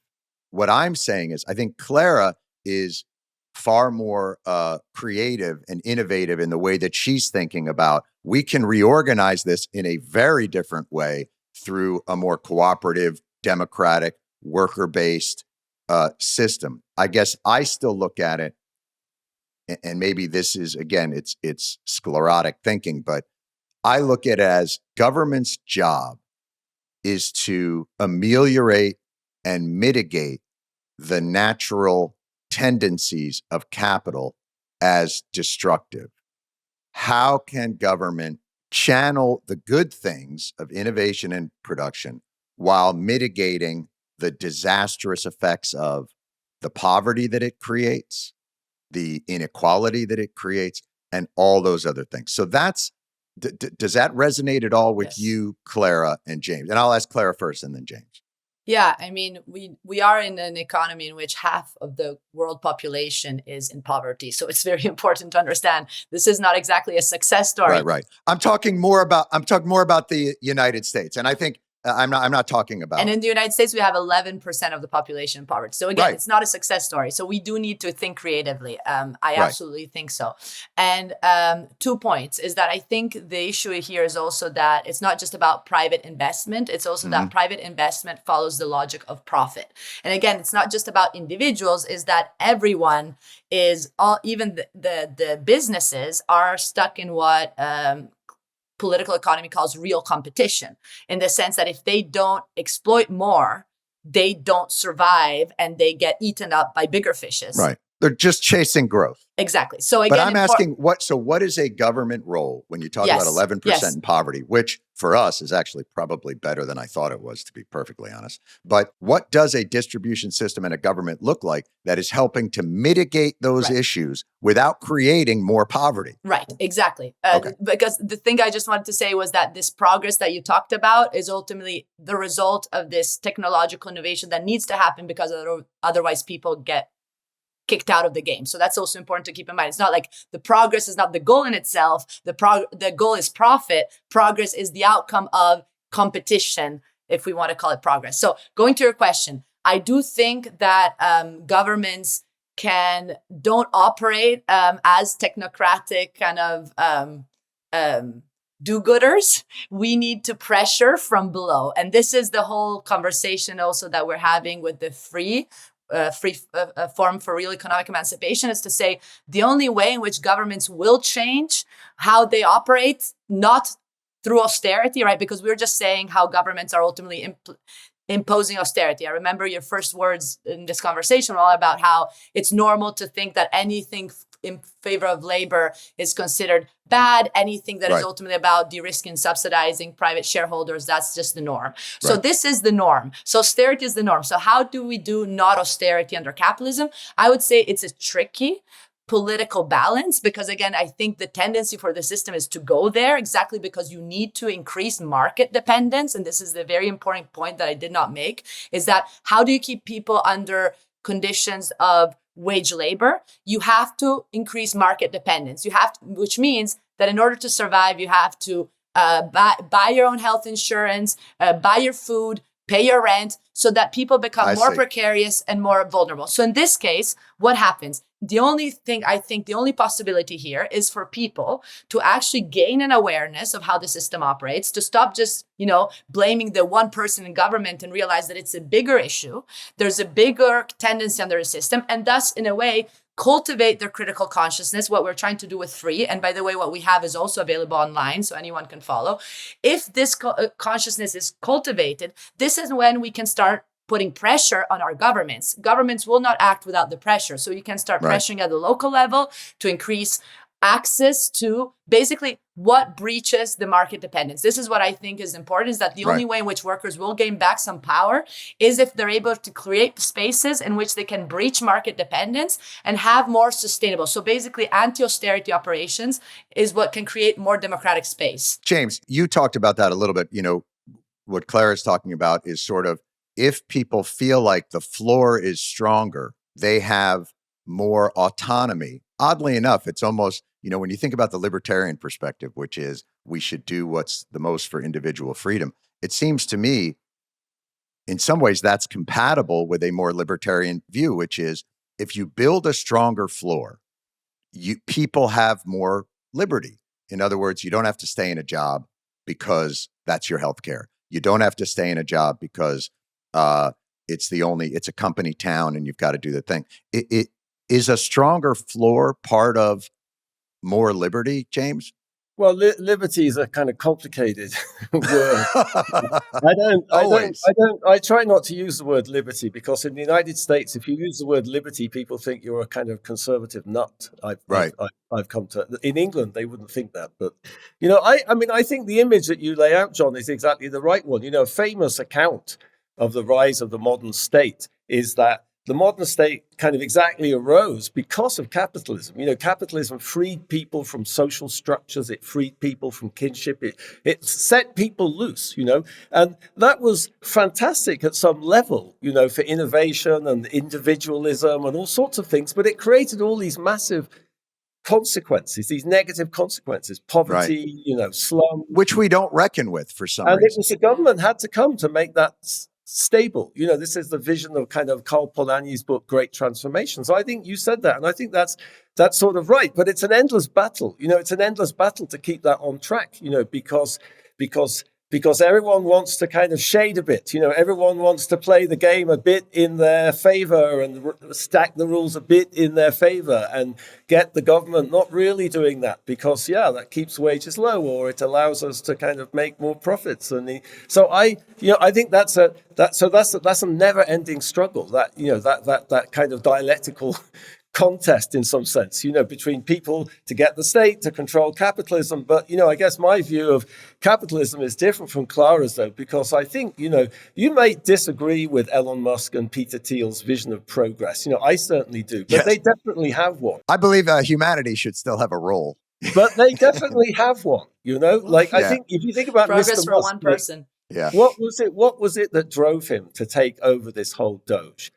What I'm saying is, I think Clara is far more creative and innovative in the way that she's thinking about, we can reorganize this in a very different way through a more cooperative, democratic, worker-based system. I guess I still look at it, and maybe this is, again, it's sclerotic thinking, but I look at it as government's job is to ameliorate and mitigate the natural tendencies of capital as destructive. How can government channel the good things of innovation and production while mitigating the disastrous effects of the poverty that it creates, the inequality that it creates, and all those other things? So that's, does that resonate at all with you, Clara and James? And I'll ask Clara first and then James. Yeah, I mean, we are in an economy in which half of the world population is in poverty. So it's very important to understand this is not exactly a success story. Right. I'm talking more about the United States, and I think I'm not talking about. And in the United States, we have 11% of the population in poverty. So again, it's not a success story. So we do need to think creatively. I absolutely think so. And 2 points is that I think the issue here is also that it's not just about private investment. It's also that private investment follows the logic of profit. And again, it's not just about individuals, is that everyone is, even the businesses are stuck in what political economy calls real competition, in the sense that if they don't exploit more, they don't survive and they get eaten up by bigger fishes. Right. They're just chasing growth. Exactly. So again, but I'm asking what is a government role when you talk about 11% in poverty, which for us is actually probably better than I thought it was, to be perfectly honest. But what does a distribution system and a government look like that is helping to mitigate those issues without creating more poverty? Right, exactly. Because the thing I just wanted to say was that this progress that you talked about is ultimately the result of this technological innovation that needs to happen, because otherwise people get kicked out of the game. So that's also important to keep in mind. It's not like the progress is not the goal in itself. The goal is profit. Progress is the outcome of competition, if we want to call it progress. So going to your question, I do think that governments don't operate as technocratic kind of do-gooders. We need to pressure from below. And this is the whole conversation also that we're having with the free forum for real economic emancipation, is to say the only way in which governments will change how they operate, not through austerity, right? Because we're just saying how governments are ultimately imposing austerity. I remember your first words in this conversation were all about how it's normal to think that anything in favor of labor is considered bad. Anything that is ultimately about de-risking, subsidizing private shareholders, that's just the norm. So this is the norm. So austerity is the norm. So how do we do not austerity under capitalism? I would say it's a tricky political balance, because again, I think the tendency for the system is to go there, exactly because you need to increase market dependence. And this is the very important point that I did not make, is that how do you keep people under conditions of wage labor? You have to increase market dependence. Which means that in order to survive, you have to buy your own health insurance, buy your food, pay your rent, so that people become more precarious and more vulnerable. So in this case, what happens? The only possibility here is for people to actually gain an awareness of how the system operates, to stop just, blaming the one person in government and realize that it's a bigger issue. There's a bigger tendency under the system, and thus, in a way, cultivate their critical consciousness, what we're trying to do with free. And by the way, what we have is also available online, so anyone can follow. If this consciousness is cultivated, this is when we can start putting pressure on our governments. Governments will not act without the pressure. So you can start pressuring at the local level to increase access to basically what breaches the market dependence. This is what I think is important, is that the only way in which workers will gain back some power is if they're able to create spaces in which they can breach market dependence and have more sustainable. So basically, anti-austerity operations is what can create more democratic space. James, you talked about that a little bit. What Clara is talking about is sort of, if people feel like the floor is stronger, they have more autonomy. Oddly enough, it's almost, when you think about the libertarian perspective, which is we should do what's the most for individual freedom, it seems to me, in some ways, that's compatible with a more libertarian view, which is if you build a stronger floor, people have more liberty. In other words, you don't have to stay in a job because that's your health care. You don't have to stay in a job because it's a company town and you've got to do the thing. It is a stronger floor part of more liberty, James? Well, liberty is a kind of complicated word. I try not to use the word liberty, because in the United States, if you use the word liberty, people think you're a kind of conservative nut. I've come to. In England, they wouldn't think that, but I think the image that you lay out, John, is exactly the right one. A famous account of the rise of the modern state is that the modern state kind of exactly arose because of capitalism. Capitalism freed people from social structures. It freed people from kinship. It set people loose, and that was fantastic at some level, for innovation and individualism and all sorts of things. But it created all these massive consequences, these negative consequences, poverty, slum. Which we don't reckon with for some reason. And it was the government had to come to make that stable. This is the vision of kind of Karl Polanyi's book, Great Transformation. So I think you said that, and I think that's sort of right. But it's an endless battle. It's an endless battle to keep that on track. Because because everyone wants to kind of shade a bit. Everyone wants to play the game a bit in their favor and stack the rules a bit in their favor and get the government not really doing that because, that keeps wages low or it allows us to kind of make more profits. So I think that's a never-ending struggle. That kind of dialectical contest in some sense, between people to get the state to control capitalism. But, I guess my view of capitalism is different from Clara's, though, because I think, you may disagree with Elon Musk and Peter Thiel's vision of progress. I certainly do, but Yes. They definitely have one. I believe humanity should still have a role. But they definitely have one, I think if you think about progress Mr. for Musk, one person. Yeah. What was it that drove him to take over this whole Doge?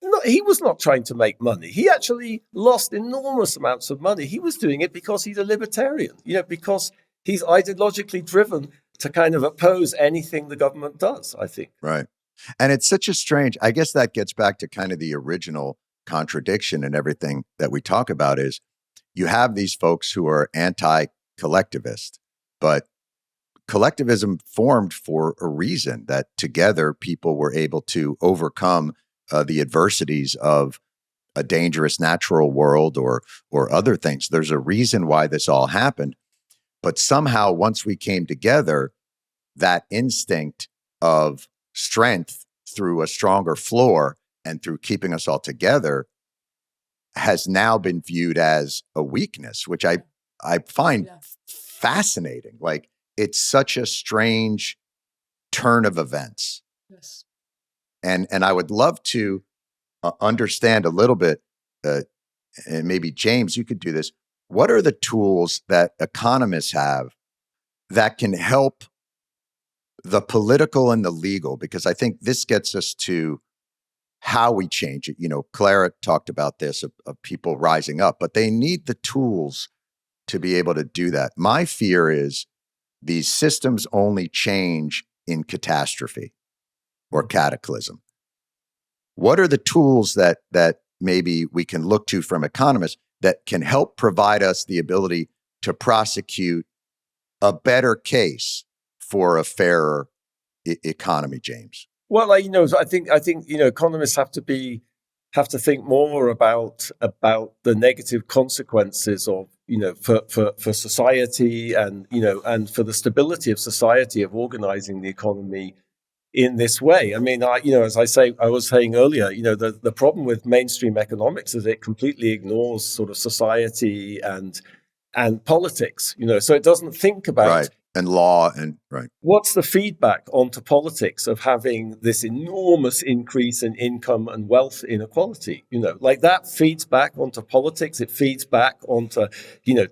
No, he was not trying to make money. He actually lost enormous amounts of money. He was doing it because he's a libertarian, because he's ideologically driven to kind of oppose anything the government does, I think. Right. And it's such a strange, I guess that gets back to kind of the original contradiction and everything that we talk about is you have these folks who are anti-collectivist, but collectivism formed for a reason that together people were able to overcome the adversities of a dangerous natural world or other things. There's a reason why this all happened. But somehow, once we came together, that instinct of strength through a stronger floor and through keeping us all together has now been viewed as a weakness, which I find fascinating. Like, it's such a strange turn of events. Yes. And I would love to understand a little bit, and maybe James, you could do this. What are the tools that economists have that can help the political and the legal? Because I think this gets us to how we change it. Clara talked about this, of people rising up, but they need the tools to be able to do that. My fear is these systems only change in catastrophe or cataclysm. What are the tools that maybe we can look to from economists that can help provide us the ability to prosecute a better case for a fairer economy, James? Well, I think economists have to think more about the negative consequences of for society and for the stability of society, of organizing the economy in this way. I mean, as I was saying earlier, the problem with mainstream economics is it completely ignores sort of society and politics, so it doesn't think about right. And law and right. What's the feedback onto politics of having this enormous increase in income and wealth inequality? That feeds back onto politics. It feeds back onto,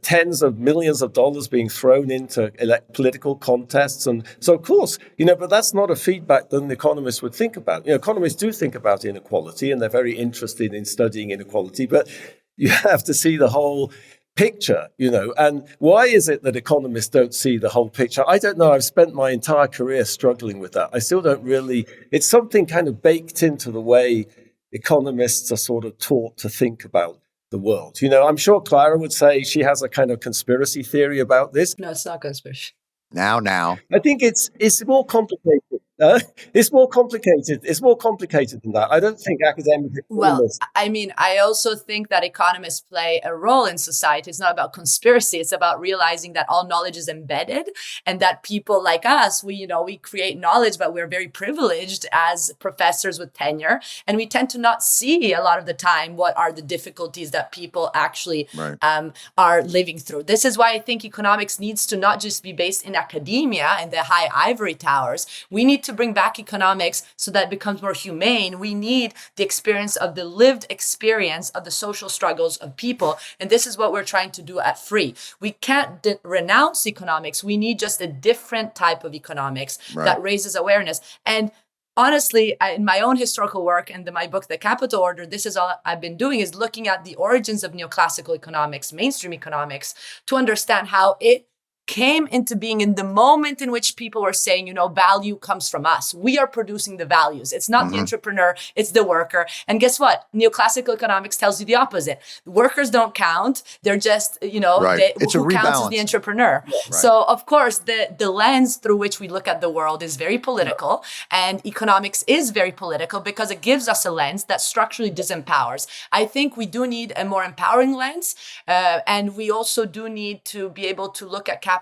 tens of millions of dollars being thrown into political contests. And so, of course, but that's not a feedback that an economist would think about. Economists do think about inequality and they're very interested in studying inequality, but you have to see the whole picture, and why is it that economists don't see the whole picture? I don't know. I've spent my entire career struggling with that. I still don't really, it's something kind of baked into the way economists are sort of taught to think about the world. I'm sure Clara would say she has a kind of conspiracy theory about this. No, it's not conspiracy. Now. I think it's more complicated. It's more complicated. It's more complicated than that. I don't think academic economists. Well, I mean, I also think that economists play a role in society. It's not about conspiracy. It's about realizing that all knowledge is embedded and that people like us, we create knowledge, but we're very privileged as professors with tenure. And we tend to not see a lot of the time what are the difficulties that people actually are living through. This is why I think economics needs to not just be based in academia and the high ivory towers. We need to bring back economics so that it becomes more humane. We need the experience of the lived experience of the social struggles of people. And this is what we're trying to do at Free. We can't renounce economics. We need just a different type of economics that raises awareness. And honestly, in my own historical work and in my book, The Capital Order, this is all I've been doing, is looking at the origins of neoclassical economics, mainstream economics, to understand how it came into being in the moment in which people were saying, you know, value comes from us. We are producing the values. It's not the entrepreneur, it's the worker. And guess what? Neoclassical economics tells you the opposite. Workers don't count. They're just, you know, who counts is the entrepreneur. Right. So of course, the lens through which we look at the world is very political, and economics is very political because it gives us a lens that structurally disempowers. I think we do need a more empowering lens, and we also do need to be able to look at capitalism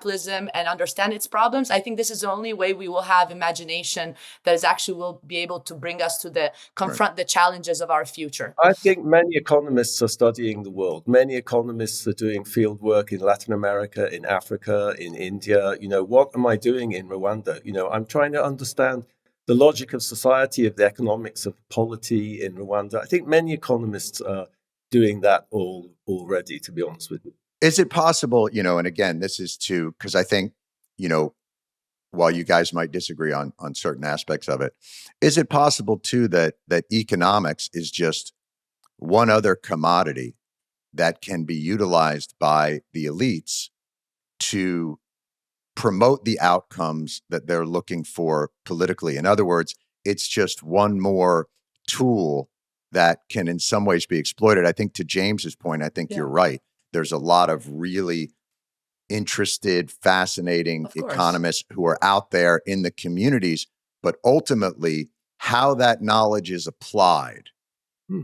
and understand its problems. I think this is the only way we will have imagination that is actually will be able to bring us to confront the challenges of our future. I think many economists are studying the world. Many economists are doing field work in Latin America, in Africa, in India. You know, what am I doing in Rwanda? You know, I'm trying to understand the logic of society, of the economics of polity in Rwanda. I think many economists are doing that already, to be honest with you. Is it possible, you know, and again, this is because I think, you know, while you guys might disagree on certain aspects of it, is it possible too that economics is just one other commodity that can be utilized by the elites to promote the outcomes that they're looking for politically? In other words, it's just one more tool that can in some ways be exploited. I think to James's point, I think you're right. There's a lot of really interested, fascinating economists who are out there in the communities, but ultimately how that knowledge is applied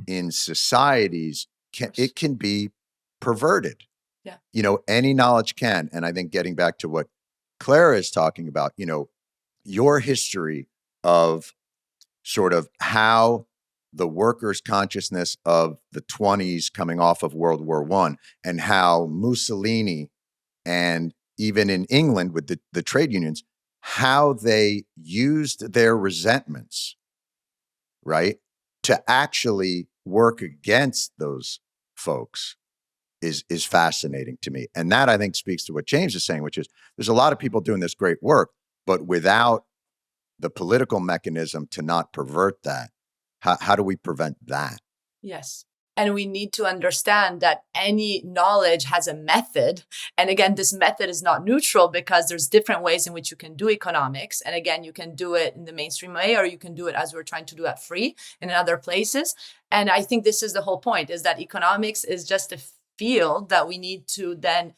in societies, it can be perverted. Yeah. You know, any knowledge can. And I think getting back to what Clara is talking about, you know, your history of sort of how the workers' consciousness of the 20s coming off of World War I, and how Mussolini and even in England with the trade unions, how they used their resentments, right, to actually work against those folks is fascinating to me. And that, I think, speaks to what James is saying, which is there's a lot of people doing this great work, but without the political mechanism to not pervert that, how do we prevent that? Yes. And we need to understand that any knowledge has a method. And again, this method is not neutral because there's different ways in which you can do economics. And again, you can do it in the mainstream way, or you can do it as we're trying to do at free and in other places. And I think this is the whole point, is that economics is just a field that we need to then,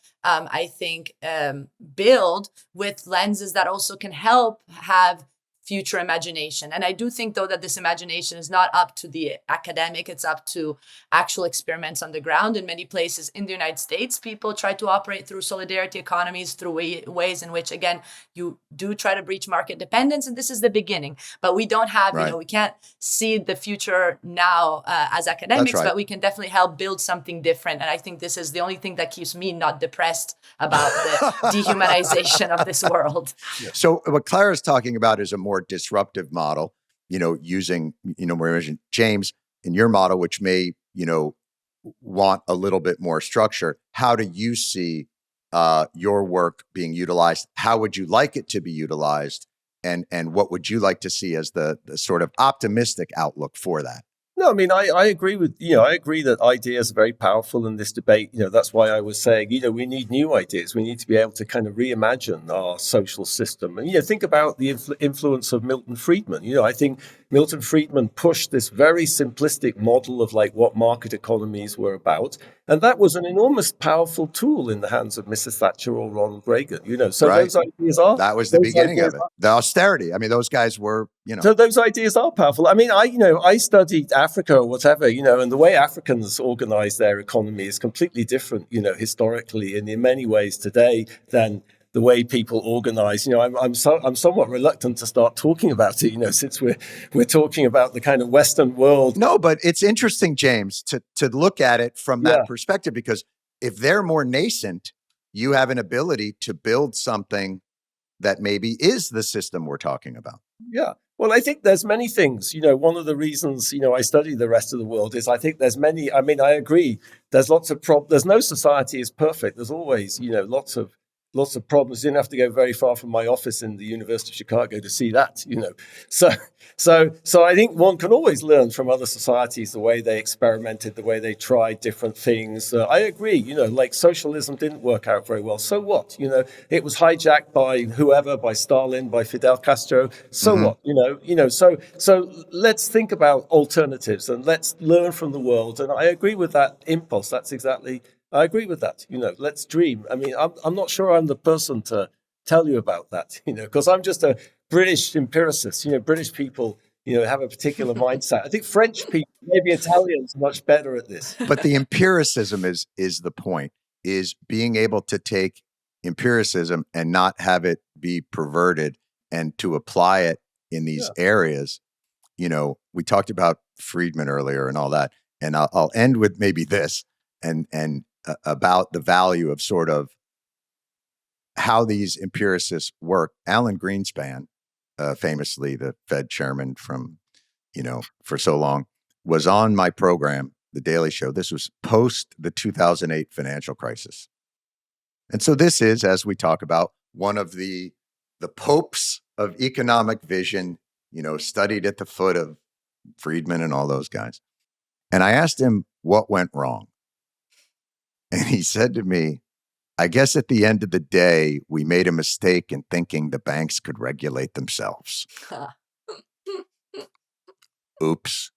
build with lenses that also can help have future imagination. And I do think, though, that this imagination is not up to the academic, it's up to actual experiments on the ground. In many places in the United States, people try to operate through solidarity economies, through ways in which, again, you do try to breach market dependence. And this is the beginning. But we don't have, we can't see the future now as academics, but we can definitely help build something different. And I think this is the only thing that keeps me not depressed about the dehumanization of this world. Yeah. So what Clara's talking about is a more disruptive model, you know, using, you know, James, in your model, which may, you know, want a little bit more structure. How do you see your work being utilized? How would you like it to be utilized? And what would you like to see as the sort of optimistic outlook for that? No, I mean, I agree with, I agree that ideas are very powerful in this debate. That's why I was saying, we need new ideas. We need to be able to kind of reimagine our social system. And, think about the influence of Milton Friedman. I think Milton Friedman pushed this very simplistic model of like what market economies were about. And that was an enormous, powerful tool in the hands of Mrs. Thatcher or Ronald Reagan, So those ideas are... That was the beginning of it. The austerity. I mean, those guys were, So those ideas are powerful. I mean, I studied Africa or whatever, and the way Africans organize their economy is completely different, historically and in many ways today than the way people organize. I'm somewhat reluctant to start talking about it, since we're talking about the kind of Western world. No, but it's interesting, James, to look at it from that perspective, because if they're more nascent, you have an ability to build something that maybe is the system we're talking about. Yeah. Well, I think there's many things, one of the reasons, I study the rest of the world is I think there's many, I agree. There's lots of there's no society is perfect. There's always, lots of lots of problems. Didn't have to go very far from my office in the University of Chicago to see that, So I think one can always learn from other societies, the way they experimented, the way they tried different things. I agree, like socialism didn't work out very well. So what? It was hijacked by whoever, by Stalin, by Fidel Castro. So what? So let's think about alternatives and let's learn from the world. And I agree with that impulse. I agree with that. Let's dream. I mean, I'm not sure I'm the person to tell you about that, because I'm just a British empiricist. British people, have a particular mindset. I think French people, maybe Italians, are much better at this. But the empiricism is the point, is being able to take empiricism and not have it be perverted and to apply it in these areas. We talked about Friedman earlier and all that. And I'll end with maybe this and about the value of sort of how these empiricists work. Alan Greenspan, famously the Fed chairman from, for so long, was on my program, The Daily Show. This was post the 2008 financial crisis. And so this is, as we talk about, one of the popes of economic vision, studied at the foot of Friedman and all those guys. And I asked him what went wrong. And he said to me, I guess at the end of the day, we made a mistake in thinking the banks could regulate themselves. Oops.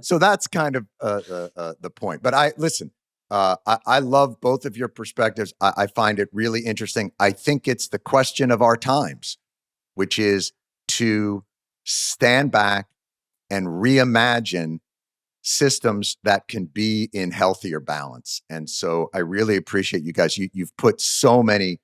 So that's kind of the point. But I love both of your perspectives. I find it really interesting. I think it's the question of our times, which is to stand back and reimagine systems that can be in healthier balance. And so I really appreciate you guys. You've put so many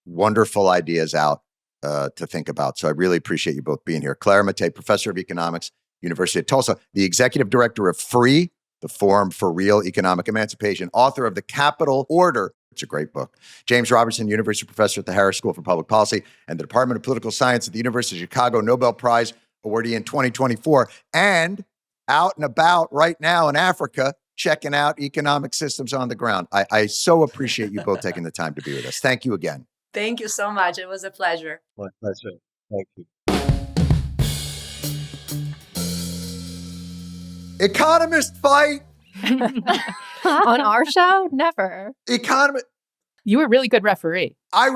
wonderful ideas out to think about. So I really appreciate you both being here. Clara Mattei, professor of economics, University of Tulsa, the executive director of FREE, the Forum for Real Economic Emancipation, author of The Capital Order. It's a great book. James Robertson, university professor at the Harris School for Public Policy and the Department of Political Science at the University of Chicago, Nobel Prize awardee in 2024. And out and about right now in Africa, checking out economic systems on the ground. I so appreciate you both taking the time to be with us. Thank you again. Thank you so much. It was a pleasure. My pleasure. Thank you. Economist fight. On our show? Never. Economist. You were a really good referee. I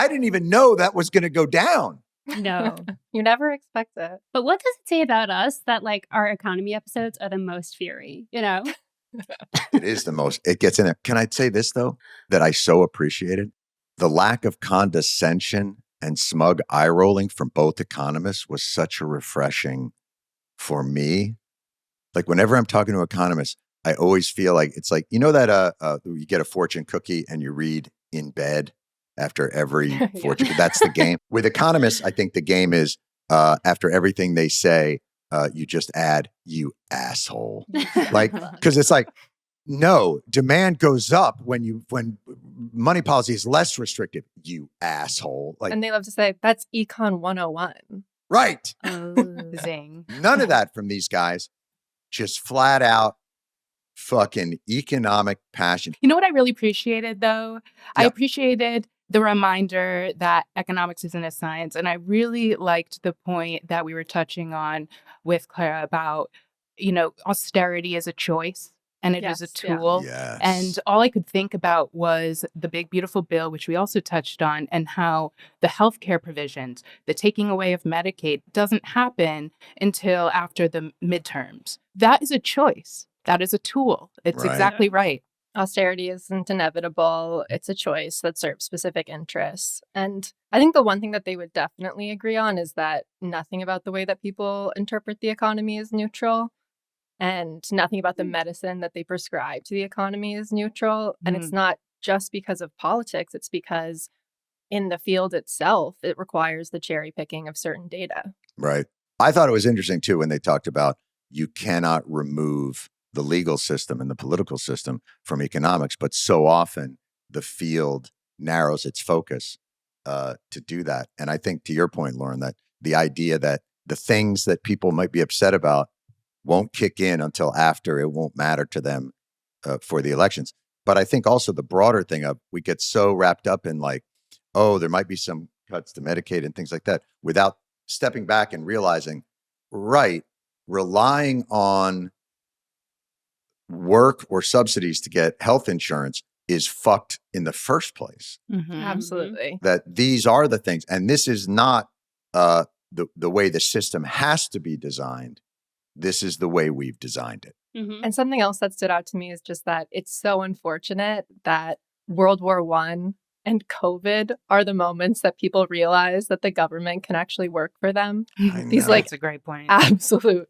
didn't even know that was going to go down. No. You never expect it. But what does it say about us that like our economy episodes are the most fiery, It is the most. It gets in there. Can I say this, though, that I so appreciated? The lack of condescension and smug eye rolling from both economists was such a refreshing for me. Like whenever I'm talking to economists, I always feel like it's like, that you get a fortune cookie and you read in bed after every fortune. That's the game. With economists, I think the game is after everything they say, you just add, you asshole. Like, because it's like, no, demand goes up when money policy is less restrictive, you asshole. Like, And they love to say, that's Econ 101. Right. Zing. None of that from these guys. Just flat out fucking economic passion. You know what I really appreciated, though? I Yeah. appreciated the reminder that economics isn't a science. And I really liked the point that we were touching on with Clara about, austerity is a choice and it is a tool. Yes. And all I could think about was the big, beautiful bill, which we also touched on, and how the healthcare provisions, the taking away of Medicaid, doesn't happen until after the midterms. That is a choice. That is a tool. It's Right. exactly right. Austerity isn't inevitable. It's a choice that serves specific interests. And I think the one thing that they would definitely agree on is that nothing about the way that people interpret the economy is neutral. And nothing about the medicine that they prescribe to the economy is neutral. And it's not just because of politics. It's because in the field itself, it requires the cherry picking of certain data. Right. I thought it was interesting, too, when they talked about you cannot remove the legal system and the political system from economics, but so often the field narrows its focus to do that. And I think to your point, Lauren, that the idea that the things that people might be upset about won't kick in until after it won't matter to them for the elections. But I think also the broader thing of we get so wrapped up in like, oh, there might be some cuts to Medicaid and things like that without stepping back and realizing, right, relying on work or subsidies to get health insurance is fucked in the first place. Absolutely. That these are the things, and this is not the way the system has to be designed. This is the way we've designed it. And something else that stood out to me is just that it's so unfortunate that World War I and COVID are the moments that people realize that the government can actually work for them. These That's a great point. Absolute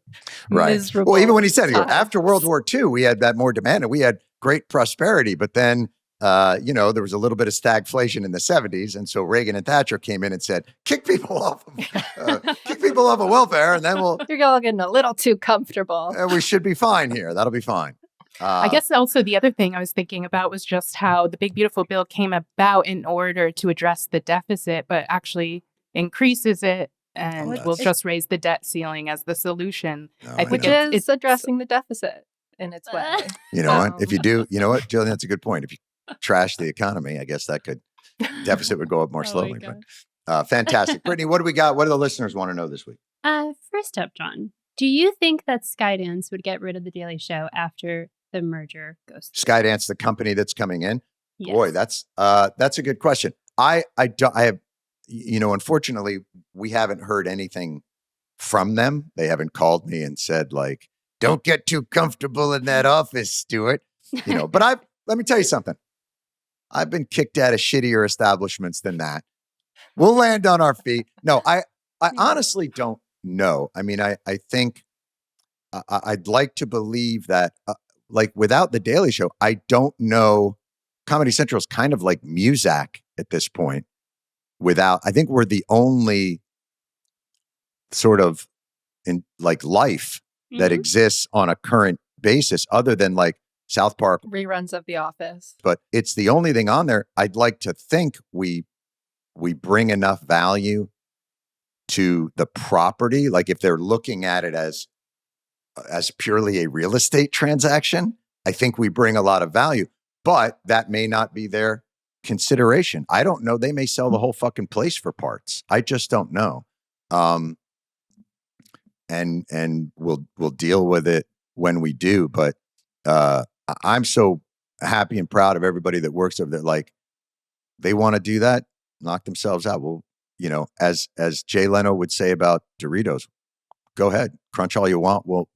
miserable. Well, even when he said, times. after World War II, we had that more demand and we had great prosperity, but then there was a little bit of stagflation in the 70s. And so Reagan and Thatcher came in and said, kick people off of welfare, and then You're all getting a little too comfortable. we should be fine here. That'll be fine. I guess also the other thing I was thinking about was just how the Big Beautiful Bill came about in order to address the deficit, but actually increases it and will just raise the debt ceiling as the solution. I think it's addressing the deficit in its way. You know what? If you do, you know what, Jillian, that's a good point. If you trash the economy, I guess that deficit would go up more slowly. But fantastic. Brittany, what do we got? What do the listeners want to know this week? First up, John, do you think that Skydance would get rid of The Daily Show after the merger goes through? Skydance, the company that's coming in? Yes. Boy, that's a good question. I have, unfortunately, we haven't heard anything from them. They haven't called me and said like, don't get too comfortable in that office, Stewart. But let me tell you something. I've been kicked out of shittier establishments than that. We'll land on our feet. No, I honestly don't know. I mean, I think I'd like to believe that, without The Daily Show, I don't know. Comedy Central is kind of like Muzak at this point. I think we're the only sort of in like life that exists on a current basis, other than like South Park Reruns of The Office. But it's the only thing on there. I'd like to think we bring enough value to the property. Like if they're looking at it as purely a real estate transaction, I think we bring a lot of value, but that may not be their consideration. I don't know. They may sell the whole fucking place for parts. I just don't know. And we'll deal with it when we do. But I'm so happy and proud of everybody that works over there. Like they want to do that, knock themselves out. Well, as Jay Leno would say about Doritos, go ahead, crunch all you want. We'll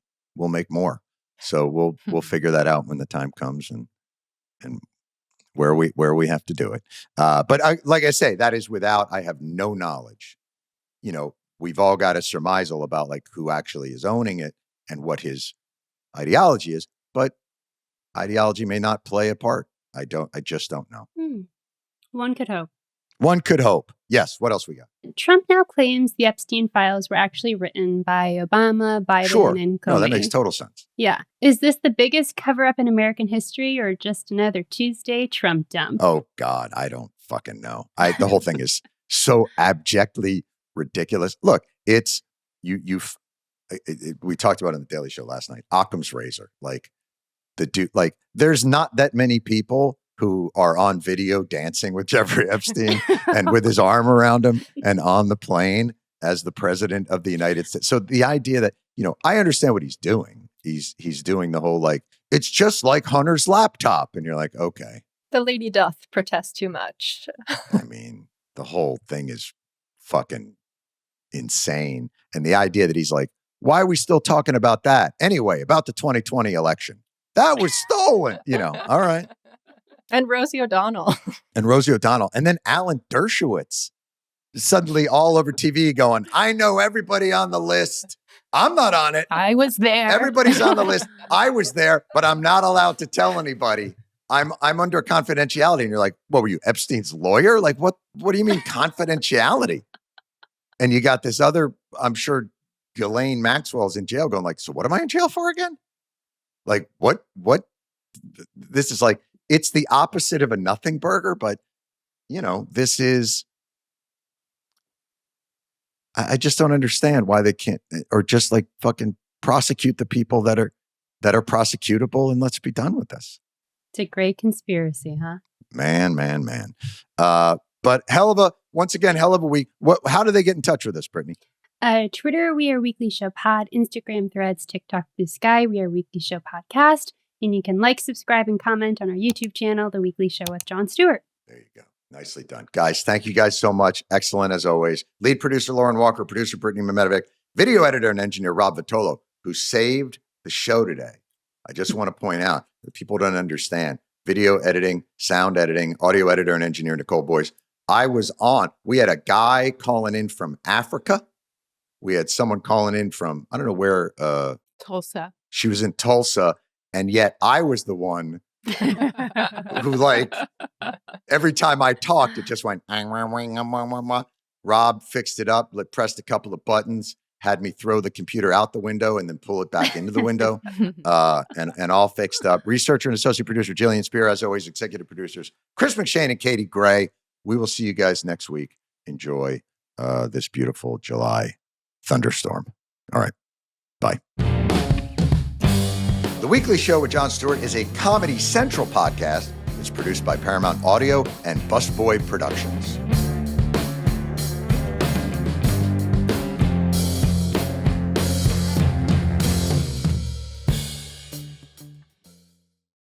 make more. So we'll figure that out when the time comes and where we have to do it. But like I say, that is I have no knowledge. We've all got a surmisal about like who actually is owning it and what his ideology is, but ideology may not play a part. I just don't know. One could hope. One could hope. Yes. What else we got? Trump now claims the Epstein files were actually written by Obama, Biden, and Comey. No, that makes total sense. Yeah. Is this the biggest cover-up in American history or just another Tuesday Trump dump? Oh, God. I don't fucking know. The whole thing is so abjectly ridiculous. Look, it's we talked about it on the Daily Show last night. Occam's razor. Like the dude, like there's not that many people who are on video dancing with Jeffrey Epstein and with his arm around him and on the plane as the president of the United States. So the idea that, I understand what he's doing. He's doing the whole, like, it's just like Hunter's laptop. And you're like, okay. The lady doth protest too much. I mean, the whole thing is fucking insane. And the idea that he's like, why are we still talking about that? Anyway, about the 2020 election. That was stolen, all right. And Rosie O'Donnell. And then Alan Dershowitz suddenly all over TV going, I know everybody on the list. I'm not on it. I was there. Everybody's on the list. I was there, but I'm not allowed to tell anybody. I'm under confidentiality. And you're like, what were you, Epstein's lawyer? Like, what do you mean confidentiality? And you got this other, I'm sure Ghislaine Maxwell's in jail going like, so what am I in jail for again? Like, what? This is like, it's the opposite of a nothing burger, but this is, I just don't understand why they can't, or just like fucking prosecute the people that are prosecutable and let's be done with this. It's a great conspiracy, huh? Man. But once again, hell of a week. How do they get in touch with us, Brittany? Twitter, we are Weekly Show Pod. Instagram, Threads, TikTok, Blue Sky, we are Weekly Show Podcast. And you can like, subscribe, and comment on our YouTube channel, The Weekly Show with Jon Stewart. There you go. Nicely done. Guys, thank you guys so much. Excellent as always. Lead producer Lauren Walker, producer Brittany Mimetovic, video editor and engineer Rob Vitolo, who saved the show today. I just want to point out that people don't understand video editing, sound editing, audio editor and engineer Nicole Boyce. We had a guy calling in from Africa. We had someone calling in from, I don't know where. Tulsa. She was in Tulsa. And yet I was the one who, like, every time I talked, it just went. Rob fixed it up, pressed a couple of buttons, had me throw the computer out the window and then pull it back into the window, and all fixed up. Researcher and associate producer Jillian Spear, as always, executive producers Chris McShane and Katie Gray. We will see you guys next week. Enjoy this beautiful July thunderstorm. All right. Bye. The Weekly Show with Jon Stewart is a Comedy Central podcast. It's produced by Paramount Audio and Busboy Productions.